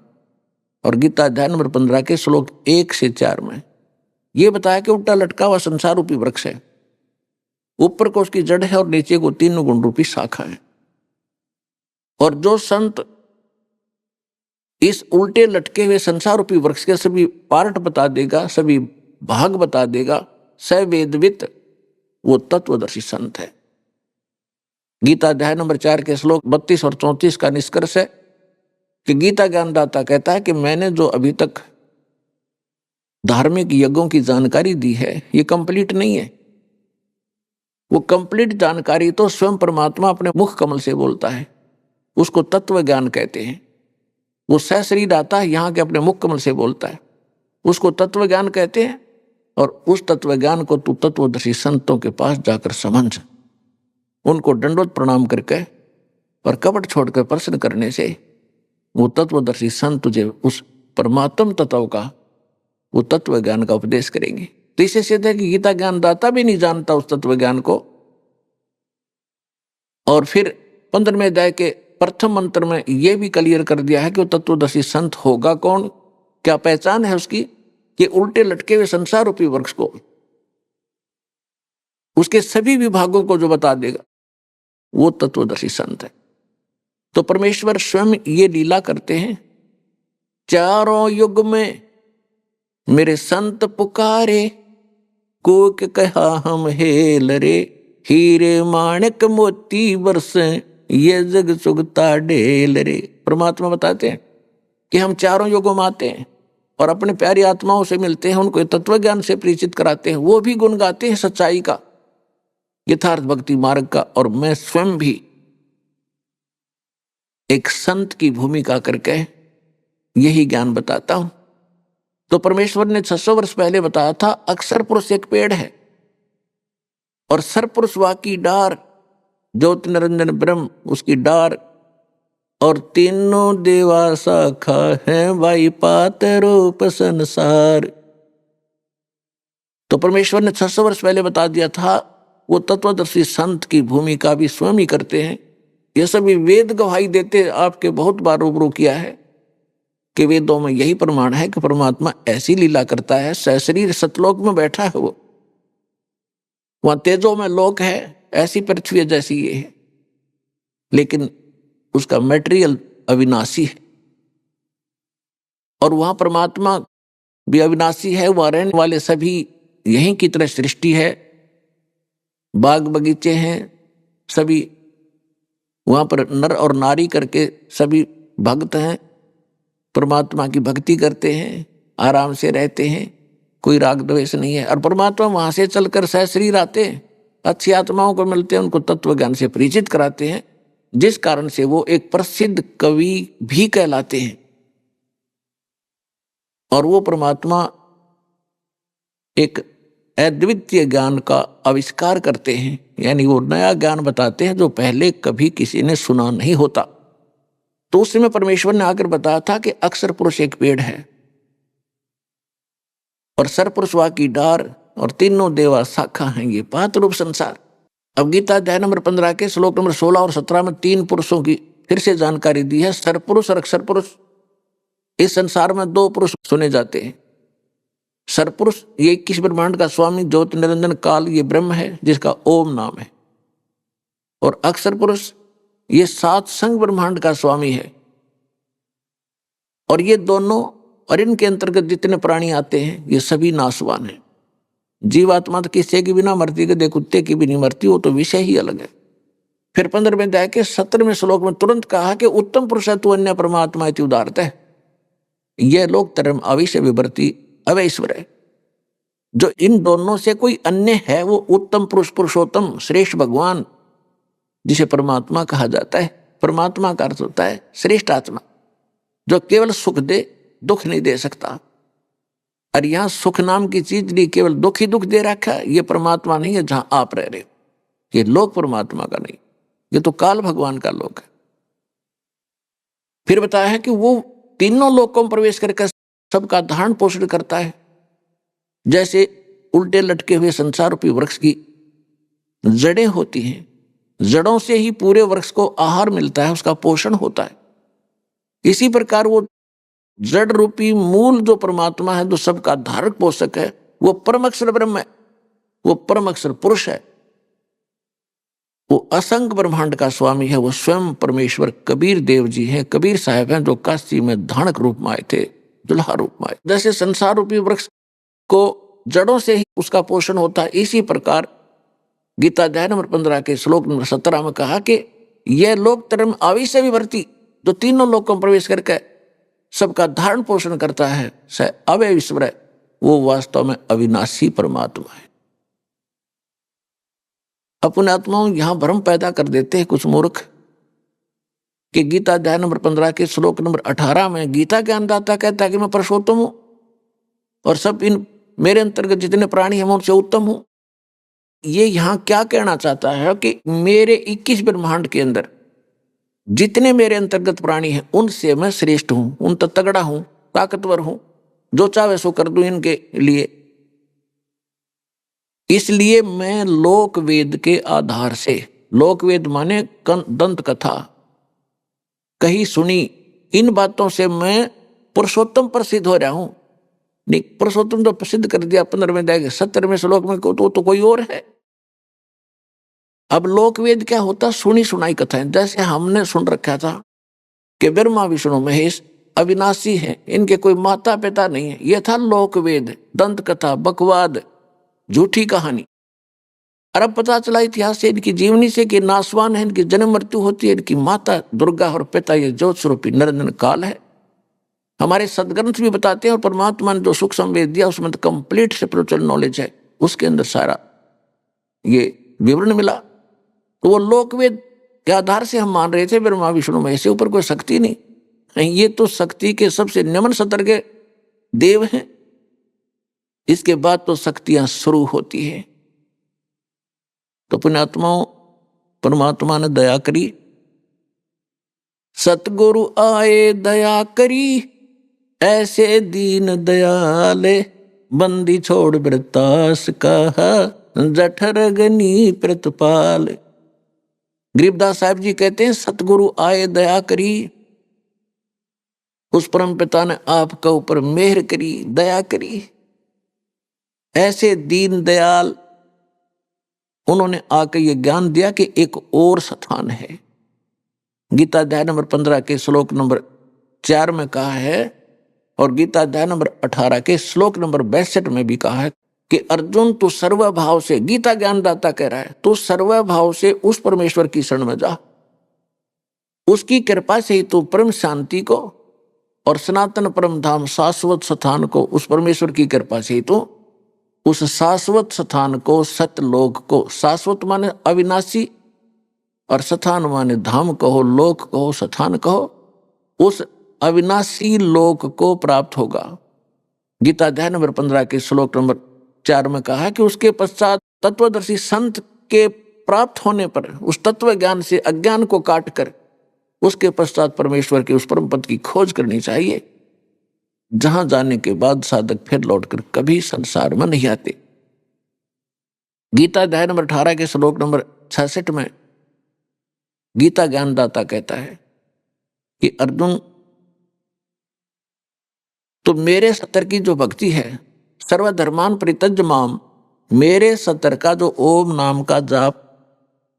और गीता अध्याय नंबर 15 के श्लोक 1 से 4 में यह बताया कि उल्टा लटका हुआ संसार रूपी वृक्ष है, ऊपर को उसकी जड़ है और नीचे को 3 गुण रूपी शाखा है। और जो संत इस उल्टे लटके हुए संसार रूपी वृक्ष के सभी पार्ट बता देगा, सभी भाग बता देगा, सवेदवित, वो तत्वदर्शी संत है। गीता अध्याय नंबर 4 के श्लोक 32 और 34 का निष्कर्ष है कि गीता ज्ञानदाता कहता है कि मैंने जो अभी तक धार्मिक यज्ञों की जानकारी दी है ये कंप्लीट नहीं है। वो कंप्लीट जानकारी तो स्वयं परमात्मा अपने मुख कमल से बोलता है, उसको तत्व ज्ञान कहते हैं। वो सहशरीर आता है यहाँ के अपने मुख कमल से बोलता है, उसको तत्व ज्ञान कहते हैं। और उस तत्व ज्ञान को तू तत्वदर्शी संतों के पास जाकर समझ, उनको दंडवत प्रणाम करके और कपट छोड़कर प्रश्न करने से वो तत्वदर्शी संत तुझे उस परमात्म तत्व का, वो तत्व ज्ञान का उपदेश करेंगे। तो इसे सिद्ध है कि गीता ज्ञानदाता भी नहीं जानता उस तत्व ज्ञान को। और फिर 15वें अध्याय के प्रथम मंत्र में यह भी क्लियर कर दिया है कि वो तत्वदर्शी संत होगा कौन, क्या पहचान है उसकी, कि उल्टे लटके हुए संसार रूपी वृक्ष को, उसके सभी विभागों को जो बता देगा वो तत्वदर्शी संत है। तो परमेश्वर स्वयं ये लीला करते हैं, चारों युग में मेरे संत पुकारे, कोक कहा हम हेल रे, हीरे माणिक मोती बरसे, ये जग सुगता ढेल रे। परमात्मा बताते हैं कि हम चारों युगों में आते हैं और अपने प्यारी आत्माओं से मिलते हैं, उनको तत्व ज्ञान से परिचित कराते हैं, वो भी गुण गाते हैं सच्चाई का, यथार्थ भक्ति मार्ग का। और मैं स्वयं भी एक संत की भूमिका करके यही ज्ञान बताता हूं। तो परमेश्वर ने 600 वर्ष पहले बताया था अक्षर पुरुष एक पेड़ है और सर पुरुष वाकी डार, ज्योति निरंजन ब्रह्म उसकी डार, और तीनों देवा शाखा है वाई पात रूप संसार। तो परमेश्वर ने 600 वर्ष पहले बता दिया था। वो तत्वदर्शी संत की भूमिका भी स्वयं ही करते हैं। ये सभी वेद गवाही देते, आपके बहुत बार रूबरू किया है कि वेदों में यही प्रमाण है कि परमात्मा ऐसी लीला करता है। सशरीर सतलोक में बैठा है, वो वहां तेजो में लोक है, ऐसी पृथ्वी जैसी ये है, लेकिन उसका मटेरियल अविनाशी है। और वहां परमात्मा भी अविनाशी है। वहां रहने वाले सभी यहीं की तरह सृष्टि है, बाग बगीचे हैं, सभी वहां पर नर और नारी करके सभी भक्त हैं, परमात्मा की भक्ति करते हैं, आराम से रहते हैं, कोई राग द्वेष नहीं है। और परमात्मा वहां से चलकर सहशरीर आते हैं, अच्छी आत्माओं को मिलते हैं, उनको तत्व ज्ञान से परिचित कराते हैं, जिस कारण से वो एक प्रसिद्ध कवि भी कहलाते हैं। और वो परमात्मा एक अद्वितीय ज्ञान का आविष्कार करते हैं, यानी वो नया ज्ञान बताते हैं जो पहले कभी किसी ने सुना नहीं होता। तो उस समय परमेश्वर ने आकर बताया था कि अक्षर पुरुष एक पेड़ है और सर पुरुष वाकी डार और तीनों देवा शाखा हैं, ये पात रूप संसार। अब गीता अध्याय नंबर 15 के श्लोक नंबर 16 और 17 में 3 पुरुषों की फिर से जानकारी दी है, सर पुरुष और अक्षर पुरुष। इस संसार में 2 पुरुष सुने जाते हैं। सरपुरुष ये 21 ब्रह्मांड का स्वामी ज्योति निरंजन काल, ये ब्रह्म है जिसका ओम नाम है। और अक्षर पुरुष ये 7 संग ब्रह्मांड का स्वामी है। और ये दोनों और इनके अंतर्गत जितने प्राणी आते हैं ये सभी नाशवान हैं। जीवात्मा तो किसी की भी ना मरती, गधे कुत्ते की भी नहीं मरती, वो तो विषय ही अलग है। फिर 15वें अध्याय के 17वें श्लोक में तुरंत कहा कि उत्तम पुरुष है तू अन्य परमात्मा इति उदारत है। यह लोक धर्म अविश्य विवर्ती अवैश्वर है। जो इन दोनों से कोई अन्य है वो उत्तम पुरुष, पुरुषोत्तम, श्रेष्ठ भगवान, जिसे परमात्मा कहा जाता है। परमात्मा का अर्थ होता है श्रेष्ठ आत्मा, जो केवल सुख दे, दुख नहीं दे सकता। और यहां सुख नाम की चीज नहीं, केवल दुख ही दुख दे रखा है। ये परमात्मा नहीं है जहां आप रह रहे हो, ये लोक परमात्मा का नहीं, ये तो काल भगवान का लोक है। फिर बताया है कि वो तीनों लोकों में प्रवेश करके सबका धारण पोषण करता है। जैसे उल्टे लटके हुए संसार रूपी वृक्ष की जड़ें होती हैं, जड़ों से ही पूरे वृक्ष को आहार मिलता है, उसका पोषण होता है। इसी प्रकार वो जड़ रूपी मूल जो परमात्मा है, जो सबका धारक पोषक है, वो परम अक्षर ब्रह्म है, वो परम अक्षर पुरुष है, वो असंख्य ब्रह्मांड का स्वामी है। वो स्वयं परमेश्वर कबीर देव जी हैं, कबीर साहब हैं, जो काशी में धानक रूप में आए थे, दुल्हा रूप में आए। जैसे संसार रूपी वृक्ष को जड़ों से ही उसका पोषण होता है, इसी प्रकार गीता अध्याय नंबर 15 के श्लोक नंबर 17 में कहा कि यह लोक धर्म अविश्य विवर्ती, जो तीनों लोकों में प्रवेश करके सबका धारण पोषण करता है, स अवैश्वर है, वो वास्तव में अविनाशी परमात्मा है। अपने आत्माओं यहां भ्रम पैदा कर देते हैं कुछ मूर्ख कि गीता अध्याय नंबर 15 के श्लोक नंबर 18 में गीता ज्ञानदाता कहता है कि मैं पुरुषोत्तम हूं और सब इन मेरे अंतर्गत जितने प्राणी हैं मैं उनसे उत्तम हूं। ये यहां क्या कहना चाहता है कि मेरे 21 ब्रह्मांड के अंदर जितने मेरे अंतर्गत प्राणी हैं उनसे मैं श्रेष्ठ हूं, उन तो तगड़ा हूं, ताकतवर हूं, जो चाहे सो कर दूं इनके लिए। इसलिए मैं लोक वेद के आधार से, लोक वेद माने दंत कथा कही सुनी, इन बातों से मैं पुरुषोत्तम प्रसिद्ध हो रहा हूं। नहीं, पुरुषोत्तम तो प्रसिद्ध कर दिया 15वें अध्याय के 17वें श्लोक में, तो कोई और है। अब लोक वेद क्या होता? सुनी सुनाई कथाएं। जैसे हमने सुन रखा था कि ब्रह्मा विष्णु महेश अविनाशी हैं, इनके कोई माता पिता नहीं है, यह था लोक वेद, दंत कथा, बकवाद, झूठी कहानी। और अब पता चला इतिहास से, इनकी जीवनी से, कि नासवान है, इनकी जन्म मृत्यु होती है, इनकी माता दुर्गा और पिता ये ज्योत स्वरूपी निरंजन काल है। हमारे सदग्रंथ भी बताते हैं, और परमात्मा ने जो सुख संवेद दिया उसमें तो कंप्लीट स्पिरिचुअल नॉलेज है, उसके अंदर सारा ये विवरण मिला। तो वो लोकवेद के आधार से हम मान रहे थे ब्रह्मा विष्णु महेश से ऊपर कोई शक्ति नहीं, ये तो शक्ति के सबसे निम्न स्तर के देव हैं, इसके बाद तो शक्तियां शुरू होती है। तो पुण्यात्माओं, परमात्मा ने दया करी, सतगुरु आए दया करी, ऐसे दीन दयाले, बंदी छोड़ वृतास कहा, जठर गनी प्रतिपाल। गरीबदास साहब जी कहते हैं, सतगुरु आए दया करी, उस परम पिता ने आपका ऊपर मेहर करी, दया करी, ऐसे दीन दयाल उन्होंने आकर यह ज्ञान दिया कि एक और स्थान है। गीता अध्याय नंबर 15 के श्लोक नंबर 4 में कहा है, और गीता अध्याय नंबर 18 के श्लोक नंबर 62 में भी कहा है कि अर्जुन तू सर्वभाव से, गीता ज्ञानदाता कह रहा है, तू सर्वभाव से उस परमेश्वर की शरण में जा, उसकी कृपा से ही तू परम शांति को और सनातन परम धाम शाश्वत स्थान को, उस परमेश्वर की कृपा से ही तू उस शाश्वत स्थान को, सतलोक को, शाश्वत माने अविनाशी और स्थान माने धाम कहो, लोक कहो, स्थान कहो, उस अविनाशी लोक को प्राप्त होगा। गीता अध्याय नंबर 15 के श्लोक नंबर 4 में कहा है कि उसके पश्चात तत्वदर्शी संत के प्राप्त होने पर उस तत्व ज्ञान से अज्ञान को काट कर उसके पश्चात परमेश्वर के उस परम पद की खोज करनी चाहिए, जहां जाने के बाद साधक फिर लौटकर कभी संसार में नहीं आते। गीता अध्याय नंबर 18 के श्लोक नंबर 66 में गीता ज्ञानदाता कहता है कि अर्जुन तो मेरे सतर की जो भक्ति है, सर्वधर्मान परित्यज्य माम, मेरे सतर का जो ओम नाम का जाप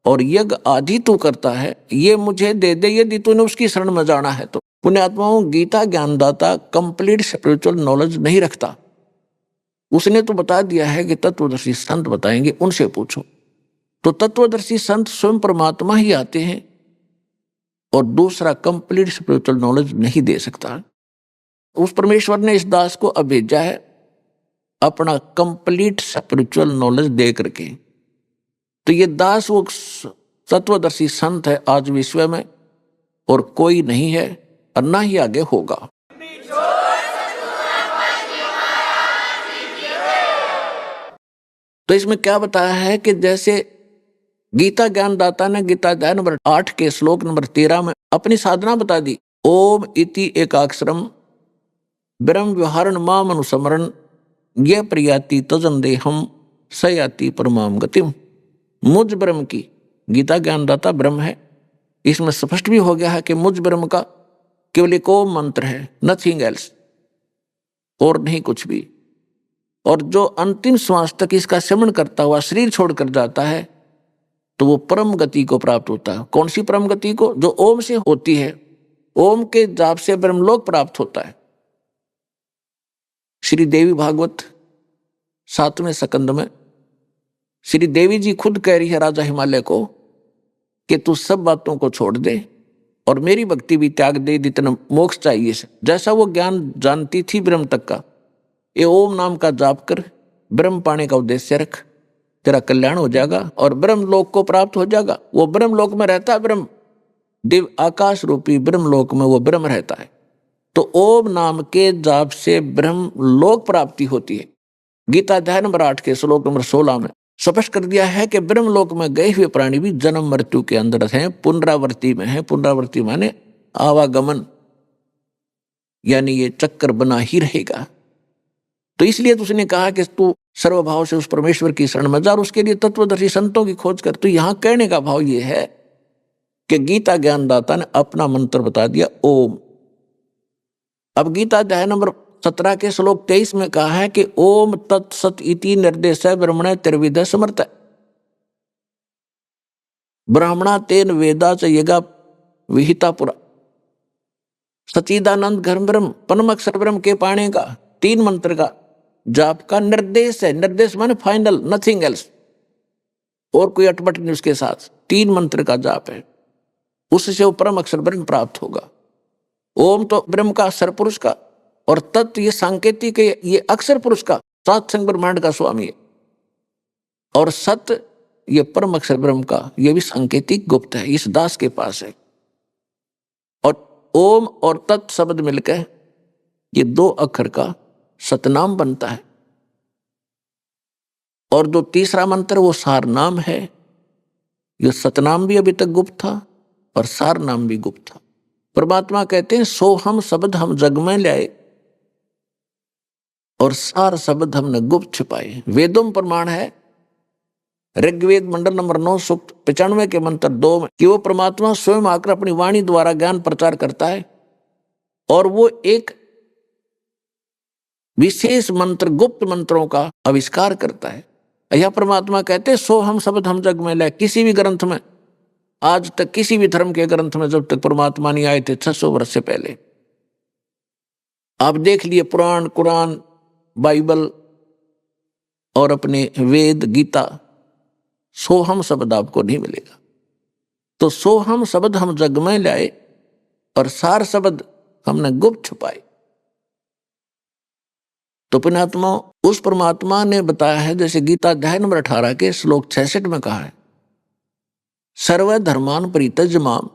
और यज्ञ आदि तू करता है, ये मुझे दे दे यदि तूने उसकी शरण में जाना है तो। पुण्यात्माओं, गीता ज्ञानदाता कंप्लीट स्पिरिचुअल नॉलेज नहीं रखता, उसने तो बता दिया है कि तत्वदर्शी संत बताएंगे, उनसे पूछो। तो तत्वदर्शी संत स्वयं परमात्मा ही आते हैं और दूसरा कंप्लीट स्पिरिचुअल नॉलेज नहीं दे सकता। उस परमेश्वर ने इस दास को अब भेजा है अपना कंप्लीट स्पिरिचुअल नॉलेज दे करके। तो ये दास वो तत्वदर्शी संत है आज विश्व में, और कोई नहीं है और ना ही आगे होगा। तो इसमें क्या बताया है कि जैसे गीता ज्ञानदाता ने गीता अध्याय नंबर 8 के श्लोक नंबर 13 में अपनी साधना बता दी, ओम इति एकाक्षरम ब्रह्म व्यवहारण माम अनुस्मरण ये प्रियाति तजन देहम सयाति परमाम गतिम। मुझ ब्रह्म की, गीता ज्ञानदाता ब्रह्म है, इसमें स्पष्ट भी हो गया है कि मुझ ब्रह्म का केवल एक ओम मंत्र है, नथिंग एल्स, और नहीं कुछ भी। और जो अंतिम श्वास तक इसका सेवन करता हुआ शरीर छोड़कर जाता है तो वो परम गति को प्राप्त होता है। कौन सी परम गति को? जो ओम से होती है, ओम के जाप से ब्रह्मलोक प्राप्त होता है। श्री देवी भागवत 7वें स्कंद में श्री देवी जी खुद कह रही है राजा हिमालय को कि तू सब बातों को छोड़ दे और मेरी भक्ति भी त्याग दे, जितना मोक्ष चाहिए से। जैसा वो ज्ञान जानती थी ब्रह्म तक का, ये ओम नाम का जाप कर, ब्रह्म पाने का उद्देश्य रख, तेरा कल्याण हो जाएगा और ब्रह्म लोक को प्राप्त हो जाएगा। वो ब्रह्म लोक में रहता है, ब्रह्म दिव्य आकाश रूपी ब्रह्म लोक में वो ब्रह्म रहता है। तो ओम नाम के जाप से ब्रह्म लोक प्राप्ति होती है। गीता अध्याय नंबर 8 के श्लोक नंबर 16 में स्पष्ट कर दिया है कि ब्रह्म लोक में गए हुए प्राणी भी जन्म मृत्यु के अंदर हैं, पुनरावृत्ति में है। पुनरावृत्ति माने आवागमन, यानी ये चक्कर बना ही रहेगा। तो इसलिए तो उसने कहा कि तू सर्वभाव से उस परमेश्वर की शरण में जा और उसके लिए तत्वदर्शी संतों की खोज कर। तो यहां कहने का भाव ये है कि गीता ज्ञानदाता ने अपना मंत्र बता दिया ओम। अब गीता अध्याय नंबर 17 के श्लोक 23 में कहा है कि ओम तत्सत इति निर्देश ब्रह्मण त्रिविध समर्थ। ब्राह्मणा तेन वेदा च यगा विहिता पुरा। सचिदानंद घर्म ब्रह्म परम अक्षर ब्रह्म के पाने का 3 मंत्र का जाप का निर्देश है। निर्देश माने फाइनल, नथिंग एल्स, और कोई अटपट नहीं उसके साथ। 3 मंत्र का जाप है, उससे वो परम अक्षर ब्रह्म प्राप्त होगा। ओम तो ब्रह्म का अक्षर पुरुष का, और तत्व ये सांकेतिक है, ये अक्षर पुरुष का, सात संग ब्रह्मांड का स्वामी है। और सत्य ये परम अक्षर ब्रह्म का, ये भी सांकेतिक गुप्त है, इस दास के पास है। और ओम और तत् शब्द मिलकर ये 2 अक्षर का सतनाम बनता है। और जो तीसरा मंत्र वो सार नाम है। ये सतनाम भी अभी तक गुप्त था और सार नाम भी गुप्त था। परमात्मा कहते हैं सो हम शब्द हम जग में लाए और सार शब्द हमने गुप्त छिपाए। वेदों में प्रमाण है, ऋग्वेद मंडल नंबर 9 सूक्त 95 के मंत्र 2 में कि वो परमात्मा स्वयं आकर अपनी वाणी द्वारा ज्ञान प्रचार करता है और वो एक विशेष मंत्र, गुप्त मंत्रों का आविष्कार करता है। यह परमात्मा कहते हैं सो हम शब्द हम जग में लाए। किसी भी ग्रंथ में, आज तक किसी भी धर्म के ग्रंथ में जब तक परमात्मा नहीं आए थे 600 वर्ष से पहले, आप देख लिए पुराण, कुरान, बाइबल और अपने वेद, गीता, सोहम शब्द आपको नहीं मिलेगा। तो सोहम शब्द हम जग में लाए और सार शब्द हमने गुप्त छुपाए। तो पुण्यात्मा, उस परमात्मा ने बताया है, जैसे गीता अध्याय नंबर 18 के श्लोक 66 में कहा है, सर्व धर्मान परित्यज्य माम,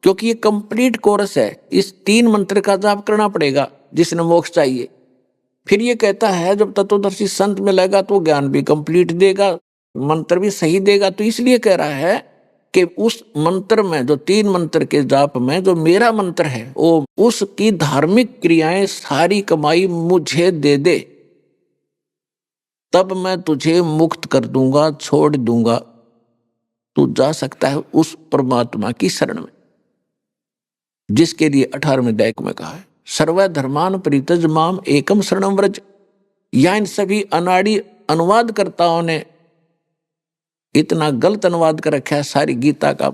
क्योंकि ये कंप्लीट कोर्स है। इस 3 मंत्र का जाप करना पड़ेगा जिसने मोक्ष चाहिए। फिर ये कहता है जब तत्वदर्शी संत मिलेगा तो ज्ञान भी कंप्लीट देगा, मंत्र भी सही देगा। तो इसलिए कह रहा है कि उस मंत्र में, जो 3 मंत्र के जाप में जो मेरा मंत्र है, वो उसकी धार्मिक क्रियाएं सारी कमाई मुझे दे दे, तब मैं तुझे मुक्त कर दूंगा, छोड़ दूंगा। तू जा सकता है उस परमात्मा की शरण में, जिसके लिए 18वें अध्याय में कहा है सर्व धर्मान परित्यज्य माम एकम शरणम व्रज। या इन सभी अनाड़ी अनुवादकर्ताओं ने इतना गलत अनुवाद कर रखा है सारी गीता का,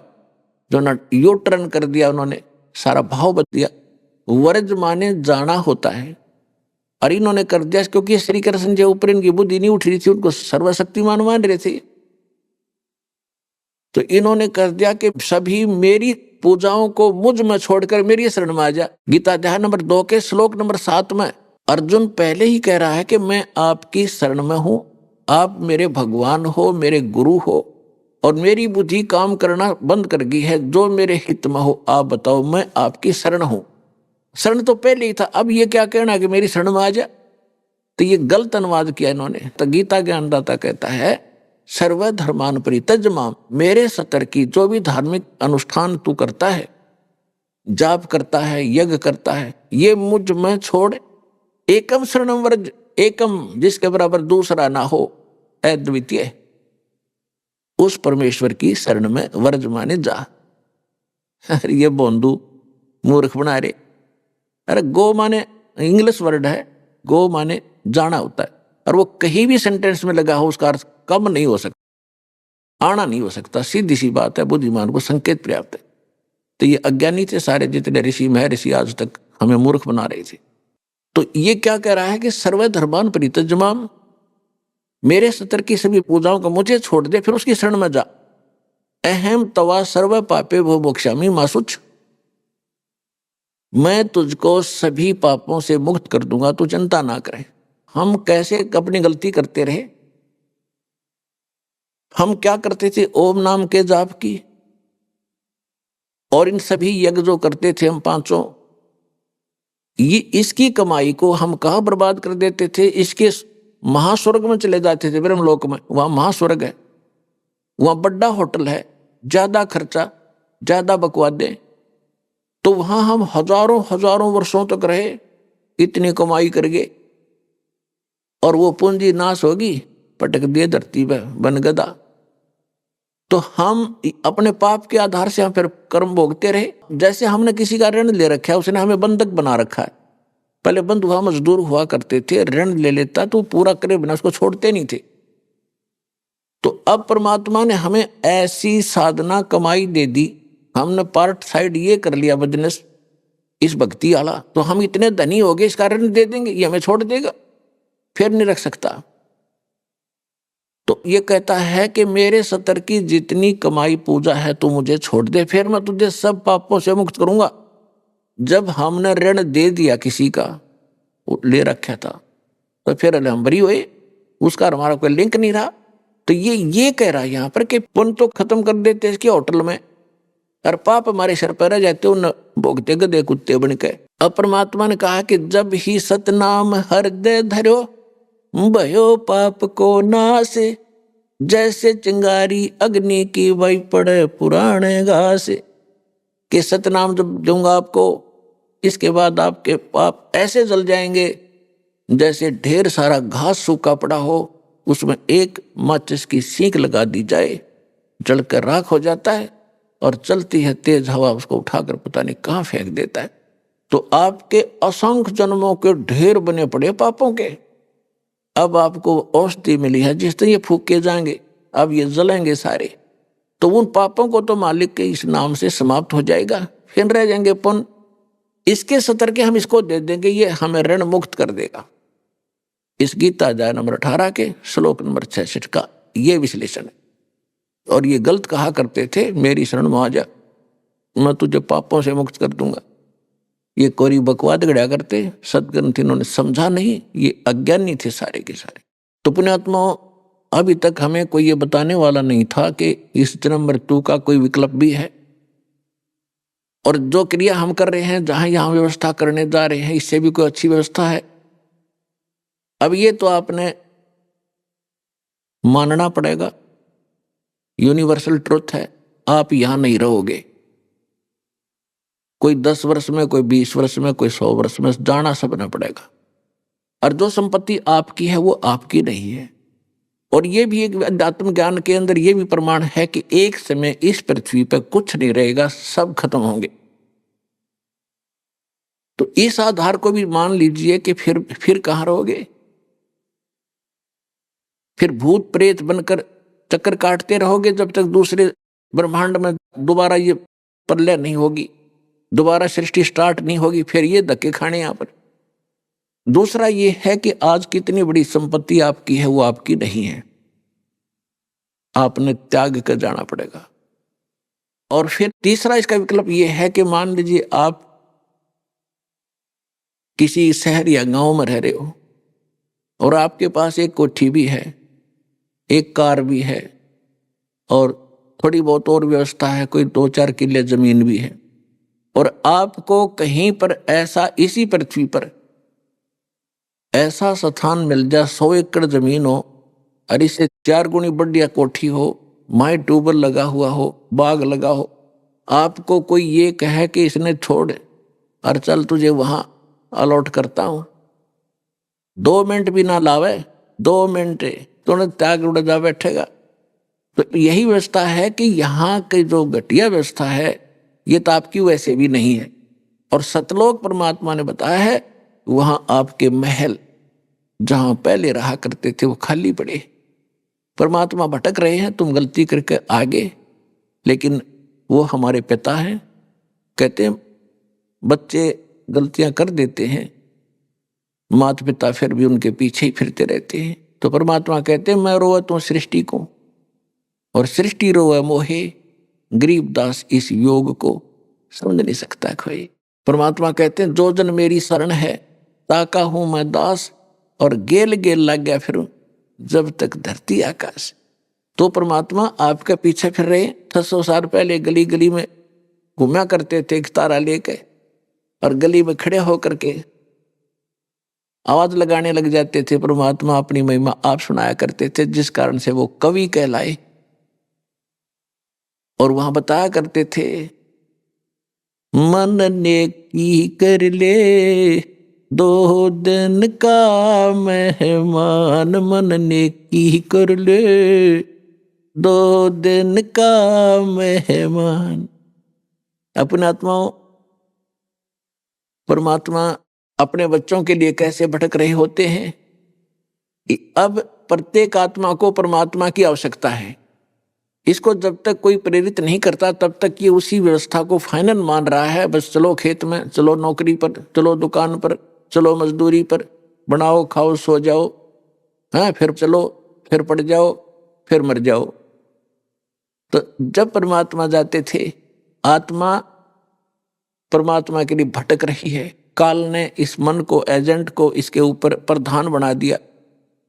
जो ना यो टर्न कर दिया उन्होंने, सारा भाव बदल दिया। व्रज माने जाना होता है और इन्होंने कर दिया, क्योंकि श्री कृष्ण जो ऊपर इनकी बुद्धि नहीं उठ रही थी, उनको सर्वशक्तिमान मान रहे थे, तो इन्होंने कर दिया कि सभी मेरी पूजाओं को मुझ में छोड़कर मेरी शरण में आ जा। गीता अध्याय नंबर 2 के श्लोक नंबर 7 में अर्जुन पहले ही कह रहा है कि मैं आपकी शरण में हूं, आप मेरे भगवान हो, मेरे गुरु हो, और मेरी बुद्धि काम करना बंद कर गई है, जो मेरे हित में हो आप बताओ, मैं आपकी शरण हूं। शरण तो पहले ही था, अब ये क्या कहना कि मेरी शरण में आ जा, तो ये गलत अनुवाद किया इन्होंने। तो गीता ज्ञानदाता कहता है सर्व धर्मान परित्यज्य माम, मेरे सतर की जो भी धार्मिक अनुष्ठान तू करता है, जाप करता है, यज्ञ करता है, ये मुझ में छोड़। एकम शरणम व्रज, एकम जिसके बराबर दूसरा ना हो, अद्वितीय, उस परमेश्वर की शरण में व्रज माने जा। अरे ये बोंदू मूर्ख बना रहे। अरे गो माने इंग्लिश वर्ड है, गो माने जाना होता है, और वो कहीं भी सेंटेंस में लगा हो उसका अर्थ कम नहीं हो सकता, आना नहीं हो सकता। सीधी सी बात है, बुद्धिमान को संकेत पर्याप्त है। तो ये अज्ञानी थे सारे जितने ऋषि महर्षि आज तक हमें मूर्ख बना रहे थे। तो ये क्या कह रहा है कि सर्व धर्मान परित्यज्य माम, मेरे सतर की सभी पूजाओं को मुझे छोड़ दे, फिर उसकी शरण में जा। अहम तवा सर्व पापे भो मोक्षामि मासुच, मैं तुझको सभी पापों से मुक्त कर दूंगा, तू चिंता ना करे। हम कैसे अपनी गलती करते रहे, हम क्या करते थे, ओम नाम के जाप की, और इन सभी यज्ञ जो करते थे हम 5, ये इसकी कमाई को हम कहाँ बर्बाद कर देते थे, इसके महास्वर्ग में चले जाते थे, ब्रह्मलोक में। वहां महास्वर्ग है, वहां बड़ा होटल है, ज्यादा खर्चा, ज्यादा बकवादे, तो वहां हम हजारों हजारों वर्षों तक रहे, इतनी कमाई कर गए, और वो पूंजी नाश होगी, पटक दिए धरती पे, बन गदा। तो हम अपने पाप के आधार से हम फिर कर्म भोगते रहे। जैसे हमने किसी का ऋण ले रखा है, उसने हमें बंधक बना रखा है। पहले बंधु हुआ मजदूर हुआ करते थे, ऋण ले लेता तो पूरा करे बिना उसको छोड़ते नहीं थे। तो अब परमात्मा ने हमें ऐसी साधना कमाई दे दी, हमने पार्ट साइड ये कर लिया बिजनेस इस भक्ति वाला, तो हम इतने धनी हो गए, इसका ऋण दे देंगे, ये हमें छोड़ देगा, फिर नहीं रख सकता। तो ये कहता है कि मेरे सतर की जितनी कमाई पूजा है तू मुझे छोड़ दे, फिर मैं तुझे सब पापों से मुक्त करूंगा। जब हमने ऋण दे दिया किसी का, ले रखा था, तो फिर हम बरी हुए, उसका हमारा कोई लिंक नहीं रहा। तो ये कह रहा है यहाँ पर कि पुण्य तो खत्म कर देते इसके होटल में, और पाप हमारे सर पर रह जाते, उन भोगते गधे कुत्ते बन के। अब परमात्मा ने कहा कि जब ही सतनाम हृदय धरो भयो पाप को नाश, जैसे चिंगारी अग्नि की वही पड़े पुराने घास। कि सतनाम जब दूंगा आपको, इसके बाद आपके पाप ऐसे जल जाएंगे जैसे ढेर सारा घास सूखा पड़ा हो, उसमें एक माचिस की सीख लगा दी जाए, जलकर राख हो जाता है और चलती है तेज हवा उसको उठाकर पता नहीं कहाँ फेंक देता है। तो आपके असंख्य जन्मों के ढेर बने पड़े पापों के। अब आपको औषधि मिली है, जिस तरह ये फूके जाएंगे अब ये जलेंगे सारे, तो उन पापों को तो मालिक के इस नाम से समाप्त हो जाएगा, फिर रह जाएंगे पुण्य। इसके सतर के हम इसको दे देंगे, ये हमें ऋण मुक्त कर देगा। इस गीता अध्याय नंबर 18 के श्लोक नंबर 66 का ये विश्लेषण है। और ये गलत कहा करते थे, मेरी शरण में आ जा, मैं तुझे पापों से मुक्त कर दूंगा। ये कोरी बकवाद गढ़ा करते, सदग्रंथ इन्होंने समझा नहीं, ये अज्ञानी थे सारे के सारे। तो पुण्यात्माओं, अभी तक हमें कोई ये बताने वाला नहीं था कि इस जन्म मृत्यु का कोई विकल्प भी है, और जो क्रिया हम कर रहे हैं, जहां यहां व्यवस्था करने जा रहे हैं, इससे भी कोई अच्छी व्यवस्था है। अब ये तो आपने मानना पड़ेगा, यूनिवर्सल ट्रुथ है, आप यहां नहीं रहोगे। कोई 10 वर्ष में, कोई 20 वर्ष में, कोई 100 वर्ष में जाना सबने पड़ेगा। और जो संपत्ति आपकी है वो आपकी नहीं है। और ये भी एक अध्यात्म ज्ञान के अंदर ये भी प्रमाण है कि एक समय इस पृथ्वी पर कुछ नहीं रहेगा, सब खत्म होंगे। तो इस आधार को भी मान लीजिए कि फिर कहां रहोगे? फिर भूत प्रेत बनकर चक्कर काटते रहोगे जब तक दूसरे ब्रह्मांड में दोबारा ये प्रलय नहीं होगी, दोबारा सृष्टि स्टार्ट नहीं होगी, फिर ये धक्के खाने यहां पर। दूसरा ये है कि आज कितनी बड़ी संपत्ति आपकी है वो आपकी नहीं है, आपने त्याग कर जाना पड़ेगा। और फिर तीसरा इसका विकल्प ये है कि मान लीजिए आप किसी शहर या गांव में रह रहे हो और आपके पास एक कोठी भी है, एक कार भी है और थोड़ी बहुत और व्यवस्था है, कोई 2-4 किले जमीन भी है, और आपको कहीं पर ऐसा इसी पृथ्वी पर ऐसा स्थान मिल जाए, 100 एकड़ जमीन हो और इससे 4 गुनी बढ़िया कोठी हो, माई ट्यूबवेल लगा हुआ हो, बाग लगा हो, आपको कोई ये कहे कि इसने छोड़ और चल तुझे वहां अलॉट करता हूं, 2 मिनट भी ना लावे, 2 मिनट तुरंत त्याग उड़ जा बैठेगा। तो यही व्यवस्था है कि यहाँ की जो घटिया व्यवस्था है ये तो आपकी वैसे भी नहीं है। और सतलोक परमात्मा ने बताया है, वहां आपके महल जहां पहले रहा करते थे वो खाली पड़े। परमात्मा भटक रहे हैं, तुम गलती करके आगे, लेकिन वो हमारे पिता हैं। कहते हैं बच्चे गलतियां कर देते हैं, माता पिता फिर भी उनके पीछे ही फिरते रहते हैं। तो परमात्मा कहते हैं मैं रोवत हूं सृष्टि को और सृष्टि रोवे मोहे, गरीबदास इस योग को समझ नहीं सकता कोई। परमात्मा कहते हैं जो जन मेरी शरण है ताका हूं मैं दास, और गेल गेल लग गया फिर जब तक धरती आकाश। तो परमात्मा आपके पीछे फिर रहे। 600 साल पहले गली गली में घूमा करते थे एक तारा लेके, और गली में खड़े होकर के आवाज लगाने लग जाते थे। परमात्मा अपनी महिमा आप सुनाया करते थे, जिस कारण से वो कवि कहलाए। और वहां बताया करते थे मन ने की कर ले 2 दिन का मेहमान, मन ने की कर ले 2 दिन का मेहमान। अपने आत्माओं, परमात्मा अपने बच्चों के लिए कैसे भटक रहे होते हैं। अब प्रत्येक आत्मा को परमात्मा की आवश्यकता है। इसको जब तक कोई प्रेरित नहीं करता तब तक ये उसी व्यवस्था को फाइनल मान रहा है। बस चलो खेत में, चलो नौकरी पर, चलो दुकान पर, चलो मजदूरी पर, बनाओ खाओ सो जाओ, हाँ फिर चलो, फिर पड़ जाओ, फिर मर जाओ। तो जब परमात्मा जाते थे, आत्मा परमात्मा के लिए भटक रही है। काल ने इस मन को, एजेंट को इसके ऊपर प्रधान बना दिया।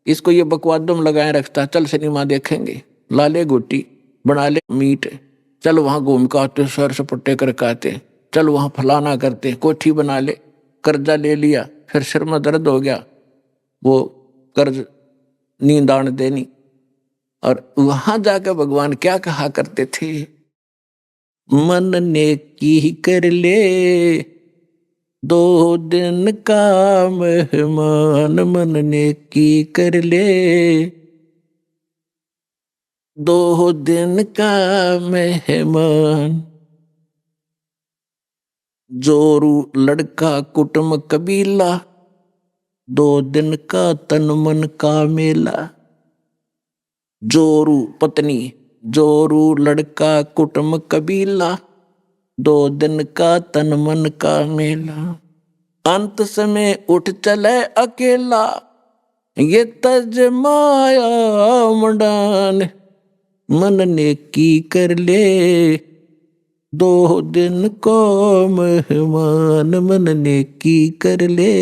इसको ये बकवादम लगाए रखता, चल सिनेमा देखेंगे, ला ले गोटी, बना ले मीट, चल वहां घूम के आते, सर सपट्टे करके आते, चल वहां फलाना करते, कोठी बना ले, कर्जा ले लिया, फिर सिर में दर्द हो गया, वो कर्ज नींद आने देनी, और वहां जाकर भगवान क्या कहा करते थे, मन नेकी कर ले 2 दिन का मेहमान, मन नेकी कर ले 2 दिन का मेहमान। जोरू लड़का कुटुंब कबीला 2 दिन का तन मन का मेला। जोरू पत्नी, जोरू लड़का कुटुंब कबीला 2 दिन का तन मन का मेला। अंत समय उठ चले अकेला, ये तज माया मंडान, मन नेकी कर ले 2 दिन को मेहमान, मन नेकी कर ले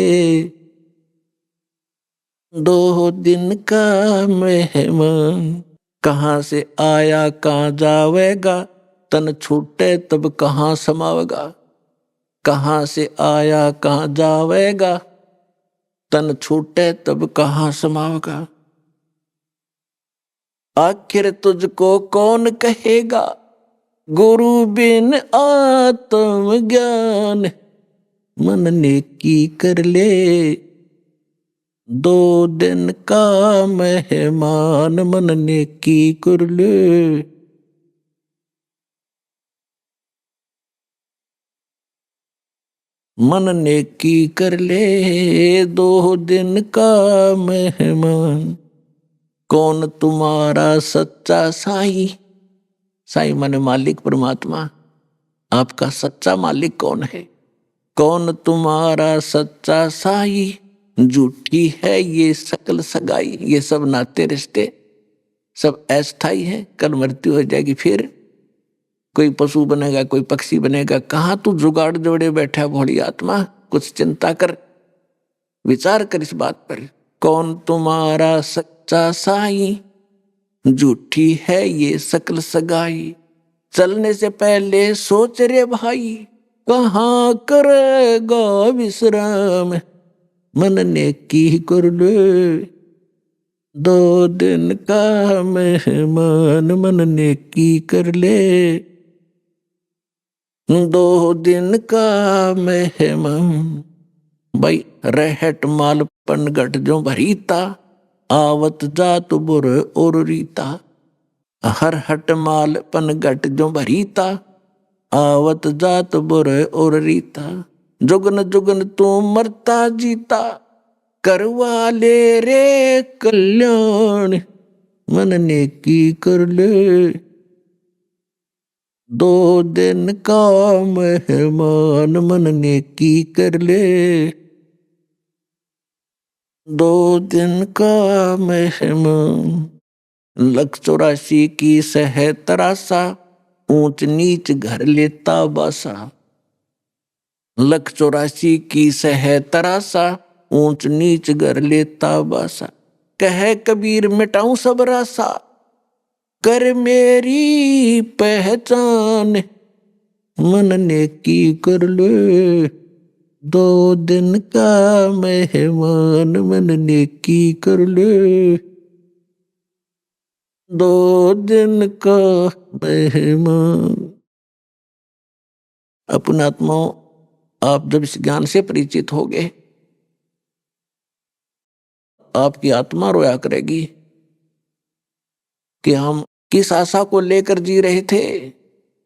2 दिन का मेहमान। कहाँ से आया कहाँ जावेगा, तन छूटे तब कहाँ समावेगा। कहाँ से आया कहाँ जावेगा, तन छूटे तब कहाँ समावेगा। आखिर तुझको कौन कहेगा, गुरु बिन आत्म ज्ञान, मन नेकी कर ले 2 दिन का मेहमान, मन नेकी कर ले। मन नेकी कर ले 2 दिन का मेहमान। कौन तुम्हारा सच्चा साईं, साईं माने मालिक परमात्मा, आपका सच्चा मालिक कौन है। कौन तुम्हारा सच्चा साईं, झूठी है ये सकल सगाई। ये सब नाते रिश्ते सब अस्थाई है, कल मृत्यु हो जाएगी, फिर कोई पशु बनेगा, कोई पक्षी बनेगा। कहाँ तू जुगाड़ जोड़े बैठा भोली आत्मा, कुछ चिंता कर, विचार कर इस बात पर। कौन तुम्हारा सच्चा साईं, झूठी है ये सकल सगाई। चलने से पहले सोच रे भाई, कहाँ करेगा विश्राम, मन नेकी कर ले 2 दिन का मेहमान, मन नेकी कर ले 2 दिन का मेहमान। भाई रहट माल पनगट जो भरीता, आवत जात बुर और रीता। हर हट माल पनगट जो भरीता, आवत जात बुर और रीता। जुगन जुगन तू मरता जीता, करवा ले रे कल्याण, मन नेकी कर ले 2 दिन का मेहमान, मन नेकी कर ले 2 दिन का मेहमान। 184 की सह तरासा, ऊंच नीच घर लेता बासा। 184 की सह तरासा, ऊंच नीच घर लेता बासा। कह कबीर मिटाऊं सब रासा, कर मेरी पहचान, मन नेकी कर ले 2 दिन का मेहमान, मन नेकी कर ले 2 दिन का मेहमान। अपने आत्माओं, आप जब इस ज्ञान से परिचित हो गए, आपकी आत्मा रोया करेगी कि हम किस आशा को लेकर जी रहे थे।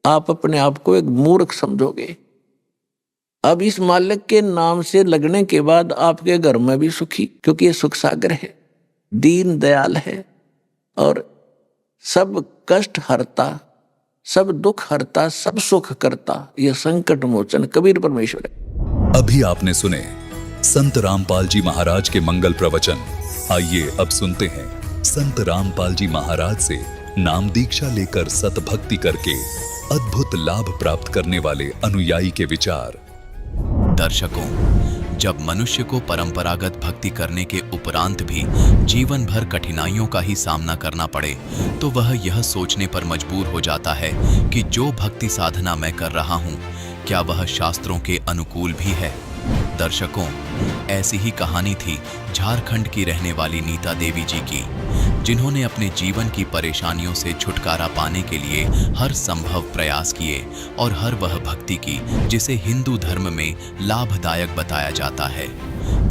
आप अपने आप को एक मूर्ख समझोगे। अब इस मालिक के नाम से लगने के बाद आपके घर में भी सुखी, क्योंकि ये सुख सागर है, दीन दयाल है और सब कष्ट हरता, सब दुख हरता, सब सुख करता, यह संकट मोचन कबीर परमेश्वर है। अभी आपने सुने संत रामपाल जी महाराज के मंगल प्रवचन। आइए अब सुनते हैं संत रामपाल जी महाराज से नाम दीक्षा लेकर सतभक्ति करके अद्भुत लाभ प्राप्त करने वाले अनुयायी के विचार। दर्शकों, जब मनुष्य को परंपरागत भक्ति करने के उपरांत भी जीवन भर कठिनाइयों का ही सामना करना पड़े, तो वह यह सोचने पर मजबूर हो जाता है कि जो भक्ति साधना मैं कर रहा हूँ, क्या वह शास्त्रों के अनुकूल भी है। दर्शकों, ऐसी ही कहानी थी झारखंड की रहने वाली नीता देवी जी की। जिन्होंने अपने जीवन की परेशानियों से छुटकारा पाने के लिए हर संभव प्रयास किए और हर वह भक्ति की जिसे हिंदू धर्म में लाभदायक बताया जाता है।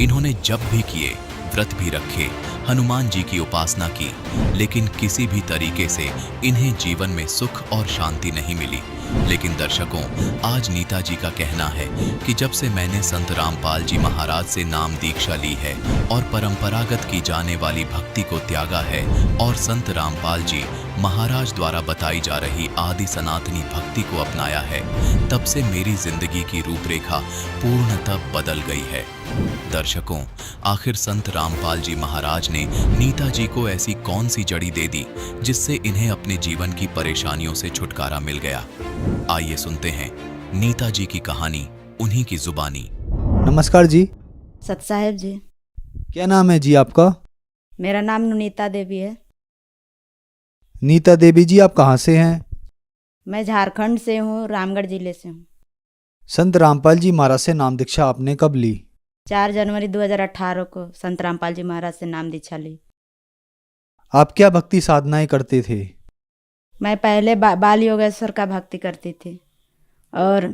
इन्होंने जप भी किए, व्रत भी रखे, हनुमान जी की उपासना की, लेकिन किसी भी तरीके से इन्हें जीवन में सुख और शांति नहीं मिली। लेकिन दर्शकों, आज नीता जी का कहना है कि जब से मैंने संत रामपाल जी महाराज से नाम दीक्षा ली है और परंपरागत की जाने वाली भक्ति को त्यागा है और संत रामपाल जी महाराज द्वारा बताई जा रही आदि सनातनी भक्ति को अपनाया है, तब से मेरी जिंदगी की रूपरेखा पूर्णतः बदल गई है। दर्शकों, आखिर संत रामपाल जी महाराज ने नीता जी को ऐसी कौन सी जड़ी दे दी जिससे इन्हें अपने जीवन की परेशानियों से छुटकारा मिल गया? आइए सुनते हैं नीता जी की कहानी उन्हीं की जुबानी। नमस्कार जी। सत साहेब जी। क्या नाम है जी आपका? मेरा नाम नीता देवी है। नीता देवी जी, आप कहाँ से हैं? मैं झारखंड से हूँ, रामगढ़ जिले से हूँ। संत रामपाल जी महाराज से नाम दीक्षा आपने कब ली? 4 जनवरी 2018 को संत रामपाल जी महाराज से नाम दीक्षा ली। आप क्या भक्ति साधनाएं करते थे? मैं पहले बाल योगेश्वर का भक्ति करती थी और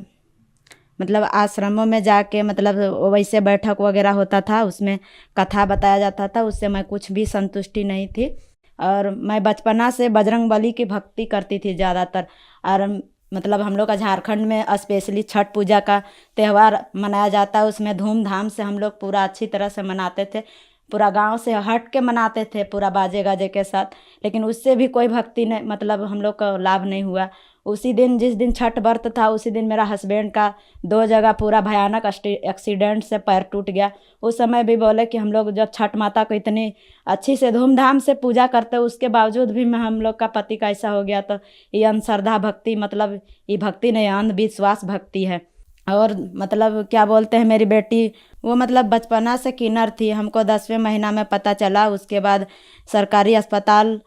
मतलब आश्रमों में जाके मतलब वैसे बैठक वगैरह होता था, उसमें कथा बताया जाता था, उससे मैं कुछ भी संतुष्टि नहीं थी। और मैं बचपना से बजरंगबली की भक्ति करती थी ज़्यादातर। और मतलब हम लोग का झारखंड में स्पेशली छठ पूजा का त्यौहार मनाया जाता है, उसमें धूमधाम से हम लोग पूरा अच्छी तरह से मनाते थे, पूरा गांव से हट के मनाते थे, पूरा बाजे गाजे के साथ। लेकिन उससे भी कोई भक्ति नहीं, मतलब हम लोग का लाभ नहीं हुआ। उसी दिन जिस दिन छठ व्रत था, उसी दिन मेरा हस्बैंड का 2 जगह पूरा भयानक एक्सीडेंट से पैर टूट गया। उस समय भी बोले कि हम लोग जब छठ माता को इतनी अच्छी से धूमधाम से पूजा करते, उसके बावजूद भी हम लोग का पति का ऐसा हो गया। तो ये अंधश्रद्धा भक्ति, मतलब ये भक्ति नहीं, अंधविश्वास भक्ति है। और मतलब क्या बोलते हैं, मेरी बेटी वो मतलब बचपना से किन्नर थी। हमको 10वें महीना में पता चला। उसके बाद सरकारी अस्पताल,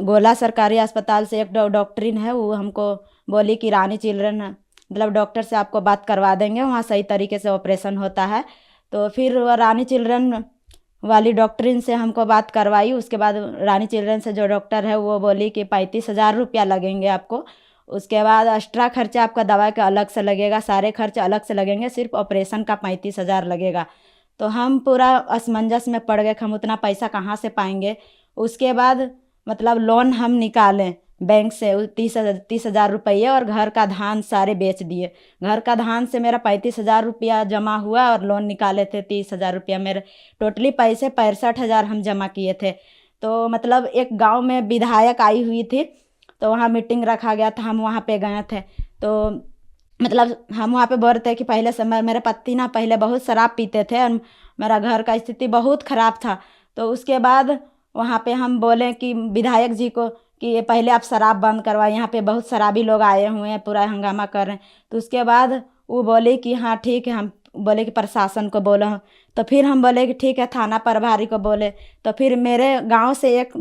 गोला सरकारी अस्पताल से एक डॉक्टरीन है, वो हमको बोली कि रानी चिल्ड्रन मतलब डॉक्टर से आपको बात करवा देंगे, वहाँ सही तरीके से ऑपरेशन होता है। तो फिर वो रानी चिल्ड्रन वाली डॉक्टरीन से हमको बात करवाई। उसके बाद रानी चिल्ड्रन से जो डॉक्टर है वो बोली कि 35,000 रुपया लगेंगे आपको। उसके बाद एक्स्ट्रा खर्चा आपका दवा का अलग से लगेगा, सारे खर्च अलग से लगेंगे, सिर्फ ऑपरेशन का 35,000 लगेगा। तो हम पूरा असमंजस में पड़ गए कि हम उतना पैसा कहाँ से पाएंगे। उसके बाद मतलब लोन हम निकालें बैंक से 30,000 रुपये और घर का धान सारे बेच दिए। घर का धान से मेरा 35,000 रुपया जमा हुआ और लोन निकाले थे 30,000 रुपया। मेरे टोटली पैसे 65,000 हम जमा किए थे। तो मतलब एक गांव में विधायक आई हुई थी, तो वहाँ मीटिंग रखा गया था, हम वहाँ पे गए थे। तो मतलब हम वहाँ पे बोल रहे थे कि पहले से मेरे पति ना पहले बहुत शराब पीते थे और मेरा घर का स्थिति बहुत ख़राब था। तो उसके बाद वहाँ पे हम बोले कि विधायक जी को कि पहले आप शराब बंद करवाएं, यहाँ पे बहुत शराबी लोग आए हुए हैं, पूरा हंगामा कर रहे हैं। तो उसके बाद वो बोले कि हाँ ठीक है। हम बोले कि प्रशासन को बोला। तो फिर हम बोले कि ठीक है, थाना प्रभारी को बोले। तो फिर मेरे गाँव से एक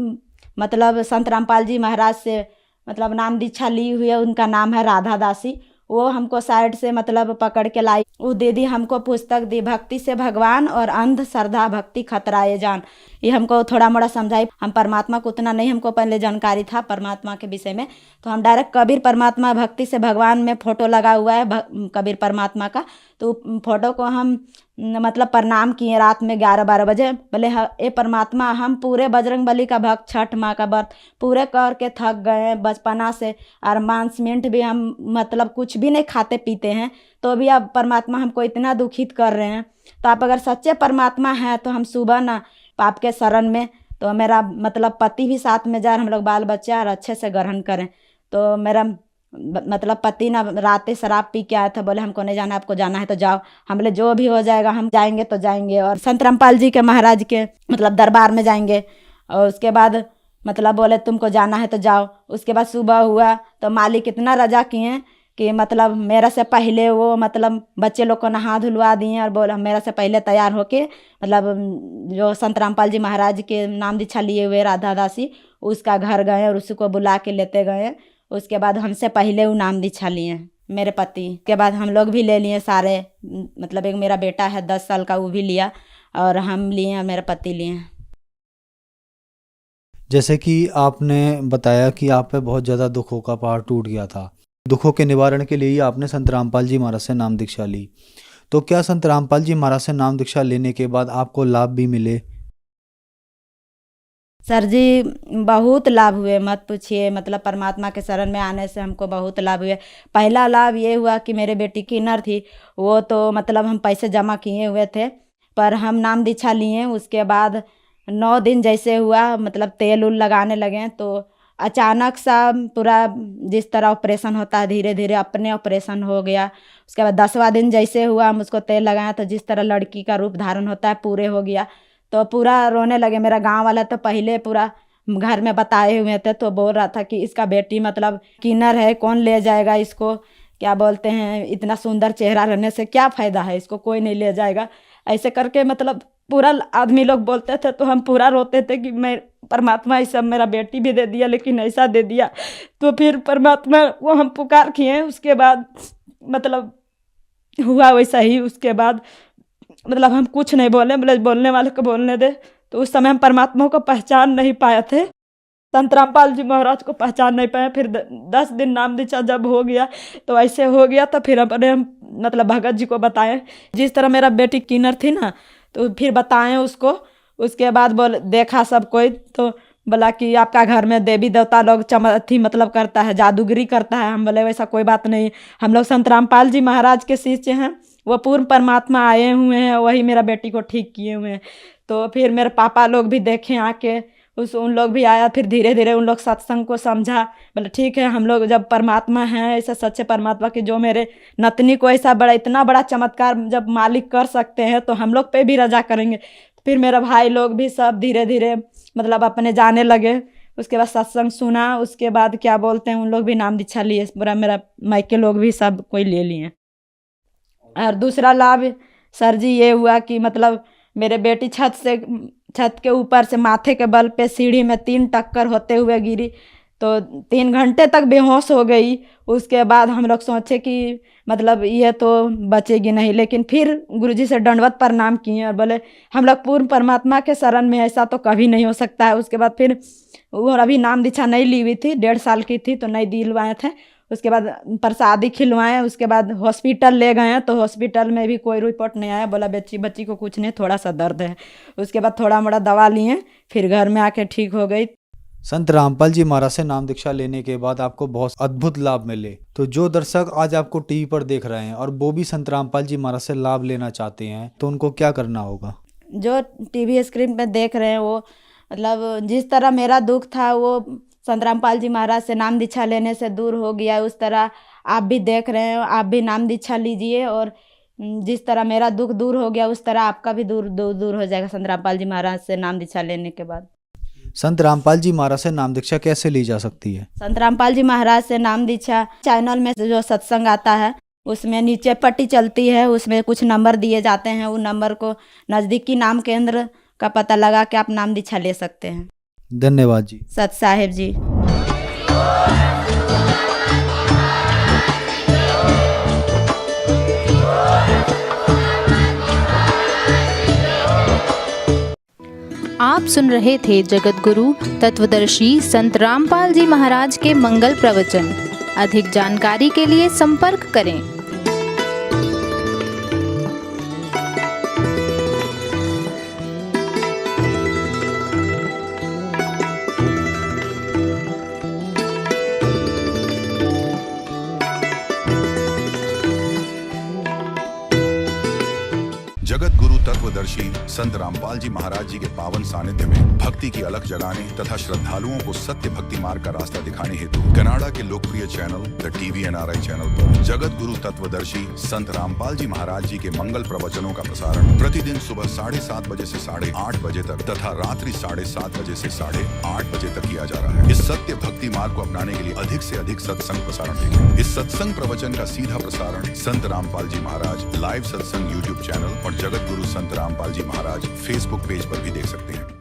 मतलब संत रामपाल जी महाराज से मतलब नाम दीक्षा ली हुई है, उनका नाम है राधा दासी। वो हमको साइड से मतलब पकड़ के लाई, वो दीदी हमको पुस्तक दी, भक्ति से भगवान और अंधश्रद्धा भक्ति खतराए जान। ये हमको थोड़ा मोड़ा समझाई। हम परमात्मा को उतना नहीं हमको पहले जानकारी था परमात्मा के विषय में, तो हम डायरेक्ट कबीर परमात्मा भक्ति से भगवान में फ़ोटो लगा हुआ है कबीर परमात्मा का, तो फोटो को हम मतलब प्रणाम किए रात में 11-12 बजे। बोले ए परमात्मा, हम पूरे बजरंगबली का भक्त, छठ माँ का व्रत पूरे करके थक गए हैं बचपना से, और मांस मीट भी हम मतलब कुछ भी नहीं खाते पीते हैं, तो भी आप परमात्मा हमको इतना दुखित कर रहे हैं। तो आप अगर सच्चे परमात्मा हैं तो हम सुबह ना आपके शरण में, तो मेरा मतलब पति भी साथ में जा रहे, हम लोग बाल बच्चा और अच्छे से ग्रहण करें। तो मेरा मतलब पति ना रात शराब पी के आया था, बोले हमको नहीं जाना, आपको जाना है तो जाओ। हम बोले जो भी हो जाएगा हम जाएंगे तो जाएंगे, और संत रामपाल जी के महाराज के मतलब दरबार में जाएंगे। और उसके बाद मतलब बोले तुमको जाना है तो जाओ। उसके बाद सुबह हुआ तो मालिक इतना रजा किए कि मतलब मेरा से पहले वो मतलब बच्चे लोग को नहा धुलवा दिए, और बोला मेरा से पहले तैयार होके मतलब जो संत रामपाल जी महाराज के नाम दीक्षा लिए हुए राधा दासी, उसका घर गए और उसी को बुला के लेते गए। उसके बाद हमसे पहले वो नाम दीक्षा लिए मेरे पति, के बाद हम लोग भी ले लिए सारे, मतलब एक मेरा बेटा है 10 साल का, वो भी लिया, और हम लिए, मेरे पति लिए। जैसे कि आपने बताया कि आप पे बहुत ज़्यादा दुखों का पहाड़ टूट गया था। दुखों के निवारण के लिए ही आपने संत रामपाल जी महाराज से नाम दीक्षा ली। तो क्या संत रामपाल जी महाराज से नाम दीक्षा लेने के बाद आपको लाभ भी मिले? सर जी बहुत लाभ हुए, मत पूछिए। मतलब परमात्मा के शरण में आने से हमको बहुत लाभ हुए। पहला लाभ ये हुआ कि मेरे बेटी किन्नर थी, वो तो मतलब हम पैसे जमा किए हुए थे, पर हम नाम दीक्षा लिए। उसके बाद 9 दिन जैसे हुआ, मतलब तेल उल लगाने लगे, तो अचानक सा पूरा जिस तरह ऑपरेशन होता है धीरे धीरे अपने ऑपरेशन हो गया। उसके बाद 10वां दिन जैसे हुआ, हम उसको तेल लगाया तो जिस तरह लड़की का रूप धारण होता है पूरे हो गया। तो पूरा रोने लगे। मेरा गांव वाला तो पहले पूरा घर में बताए हुए थे, तो बोल रहा था कि इसका बेटी मतलब किन्नर है, कौन ले जाएगा इसको, क्या बोलते हैं, इतना सुंदर चेहरा रहने से क्या फ़ायदा है, इसको कोई नहीं ले जाएगा। ऐसे करके मतलब पूरा आदमी लोग बोलते थे, तो हम पूरा रोते थे कि मैं परमात्मा ये सब मेरा बेटी भी दे दिया, लेकिन ऐसा दे दिया। तो फिर परमात्मा को हम पुकार किए। उसके बाद मतलब हुआ वैसा ही। उसके बाद मतलब हम कुछ नहीं बोले, बोले बोलने वाले को बोलने दे। तो उस समय हम परमात्मा को पहचान नहीं पाए थे, संत रामपाल जी महाराज को पहचान नहीं पाए। फिर 10 दिन नाम दीक्षा जब हो गया तो ऐसे हो गया, तो फिर अपने हम मतलब भगत जी को बताएं जिस तरह मेरा बेटी किन्नर थी ना, तो फिर बताएं उसको। उसके बाद बोल देखा सब कोई, तो बोला कि आपका घर में देवी देवता लोग थी मतलब करता है, जादूगरी करता है। हम बोले वैसा कोई बात नहीं, हम लोग संत रामपाल जी महाराज के शिष्य हैं, वो पूर्ण परमात्मा आए हुए हैं, वही मेरा बेटी को ठीक किए हुए हैं। तो फिर मेरे पापा लोग भी देखे आके, उन लोग भी आया। फिर धीरे धीरे उन लोग सत्संग को समझा, बोले ठीक है, हम लोग जब परमात्मा हैं, ऐसा सच्चे परमात्मा की जो मेरे नतनी को ऐसा बड़ा इतना बड़ा चमत्कार जब मालिक कर सकते हैं, तो हम लोग पे भी रजा करेंगे। फिर मेरा भाई लोग भी सब धीरे धीरे मतलब अपने जाने लगे। उसके बाद सत्संग सुना। उसके बाद क्या बोलते हैं, उन लोग भी नाम दीक्षा लिए, पूरा मेरा मायके लोग भी सब कोई ले लिए। और दूसरा लाभ सर जी ये हुआ कि मतलब मेरे बेटी छत के ऊपर से माथे के बल पे सीढ़ी में 3 टक्कर होते हुए गिरी, तो 3 घंटे तक बेहोश हो गई। उसके बाद हम लोग सोचे कि मतलब ये तो बचेगी नहीं, लेकिन फिर गुरुजी से दंडवत प्रणाम किए और बोले हम लोग पूर्ण परमात्मा के शरण में, ऐसा तो कभी नहीं हो सकता है। उसके बाद फिर वो अभी नाम दीक्षा नहीं ली हुई थी, 1.5 साल की थी, तो नहीं दिलवाए थे। उसके बाद प्रसादी खिलवाएं। उसके बाद हॉस्पिटल ले गए, तो हॉस्पिटल में भी कोई रिपोर्ट नहीं आया, बोला बच्ची को कुछ नहीं, थोड़ा सा दर्द है। उसके बाद थोड़ा मोड़ा दवा लिए, फिर घर में आके ठीक हो गई। संत रामपाल जी महाराज से नाम दीक्षा लेने के बाद आपको बहुत अद्भुत लाभ मिले। तो जो दर्शक आज आपको टीवी पर देख रहे हैं और वो भी संत रामपाल जी महाराज से लाभ लेना चाहते हैं, तो उनको क्या करना होगा? जो टीवी स्क्रीन पे देख रहे हैं, वो मतलब जिस तरह मेरा दुख था वो संत रामपाल जी महाराज से नाम दीक्षा लेने से दूर हो गया, उस तरह आप भी देख रहे हैं, आप भी नाम दीक्षा लीजिए। और जिस तरह मेरा दुख दूर हो गया, उस तरह आपका भी दूर हो जाएगा संत रामपाल जी महाराज से नाम दीक्षा लेने के बाद। संत रामपाल जी महाराज से नाम दीक्षा कैसे ली जा सकती है? संत रामपाल जी महाराज से नाम दीक्षा चैनल में जो सत्संग आता है, उसमें नीचे पट्टी चलती है, उसमें कुछ नंबर दिए जाते हैं। उन नंबर को नज़दीकी नाम केंद्र का पता लगा के आप नाम दीक्षा ले सकते हैं। धन्यवाद जी। सत साहेब जी। आप सुन रहे थे जगत गुरु तत्वदर्शी संत रामपाल जी महाराज के मंगल प्रवचन। अधिक जानकारी के लिए संपर्क करें। जगत गुरु तत्वदर्शी संत रामपाल जी महाराज जी के पावन सानिध्य में भक्ति की अलख जगाने तथा श्रद्धालुओं को सत्य भक्ति मार्ग का रास्ता दिखाने हेतु कनाडा के लोकप्रिय channel the TV NRI channel पर जगत गुरु तत्वदर्शी संत रामपाल जी महाराज जी के मंगल प्रवचनों का प्रसारण प्रतिदिन सुबह 7:30 बजे से 8:30 बजे तक तथा रात्रि 7:30 बजे से 8:30 बजे तक किया जा रहा है। इस सत्य भक्ति मार्ग को अपनाने के लिए अधिक से अधिक सत्संग प्रसारण देखें। इस सत्संग प्रवचन का सीधा प्रसारण संत रामपाल जी महाराज लाइव सत्संग YouTube चैनल और जगत गुरु संत रामपाल जी महाराज फेसबुक पेज पर भी देख सकते हैं।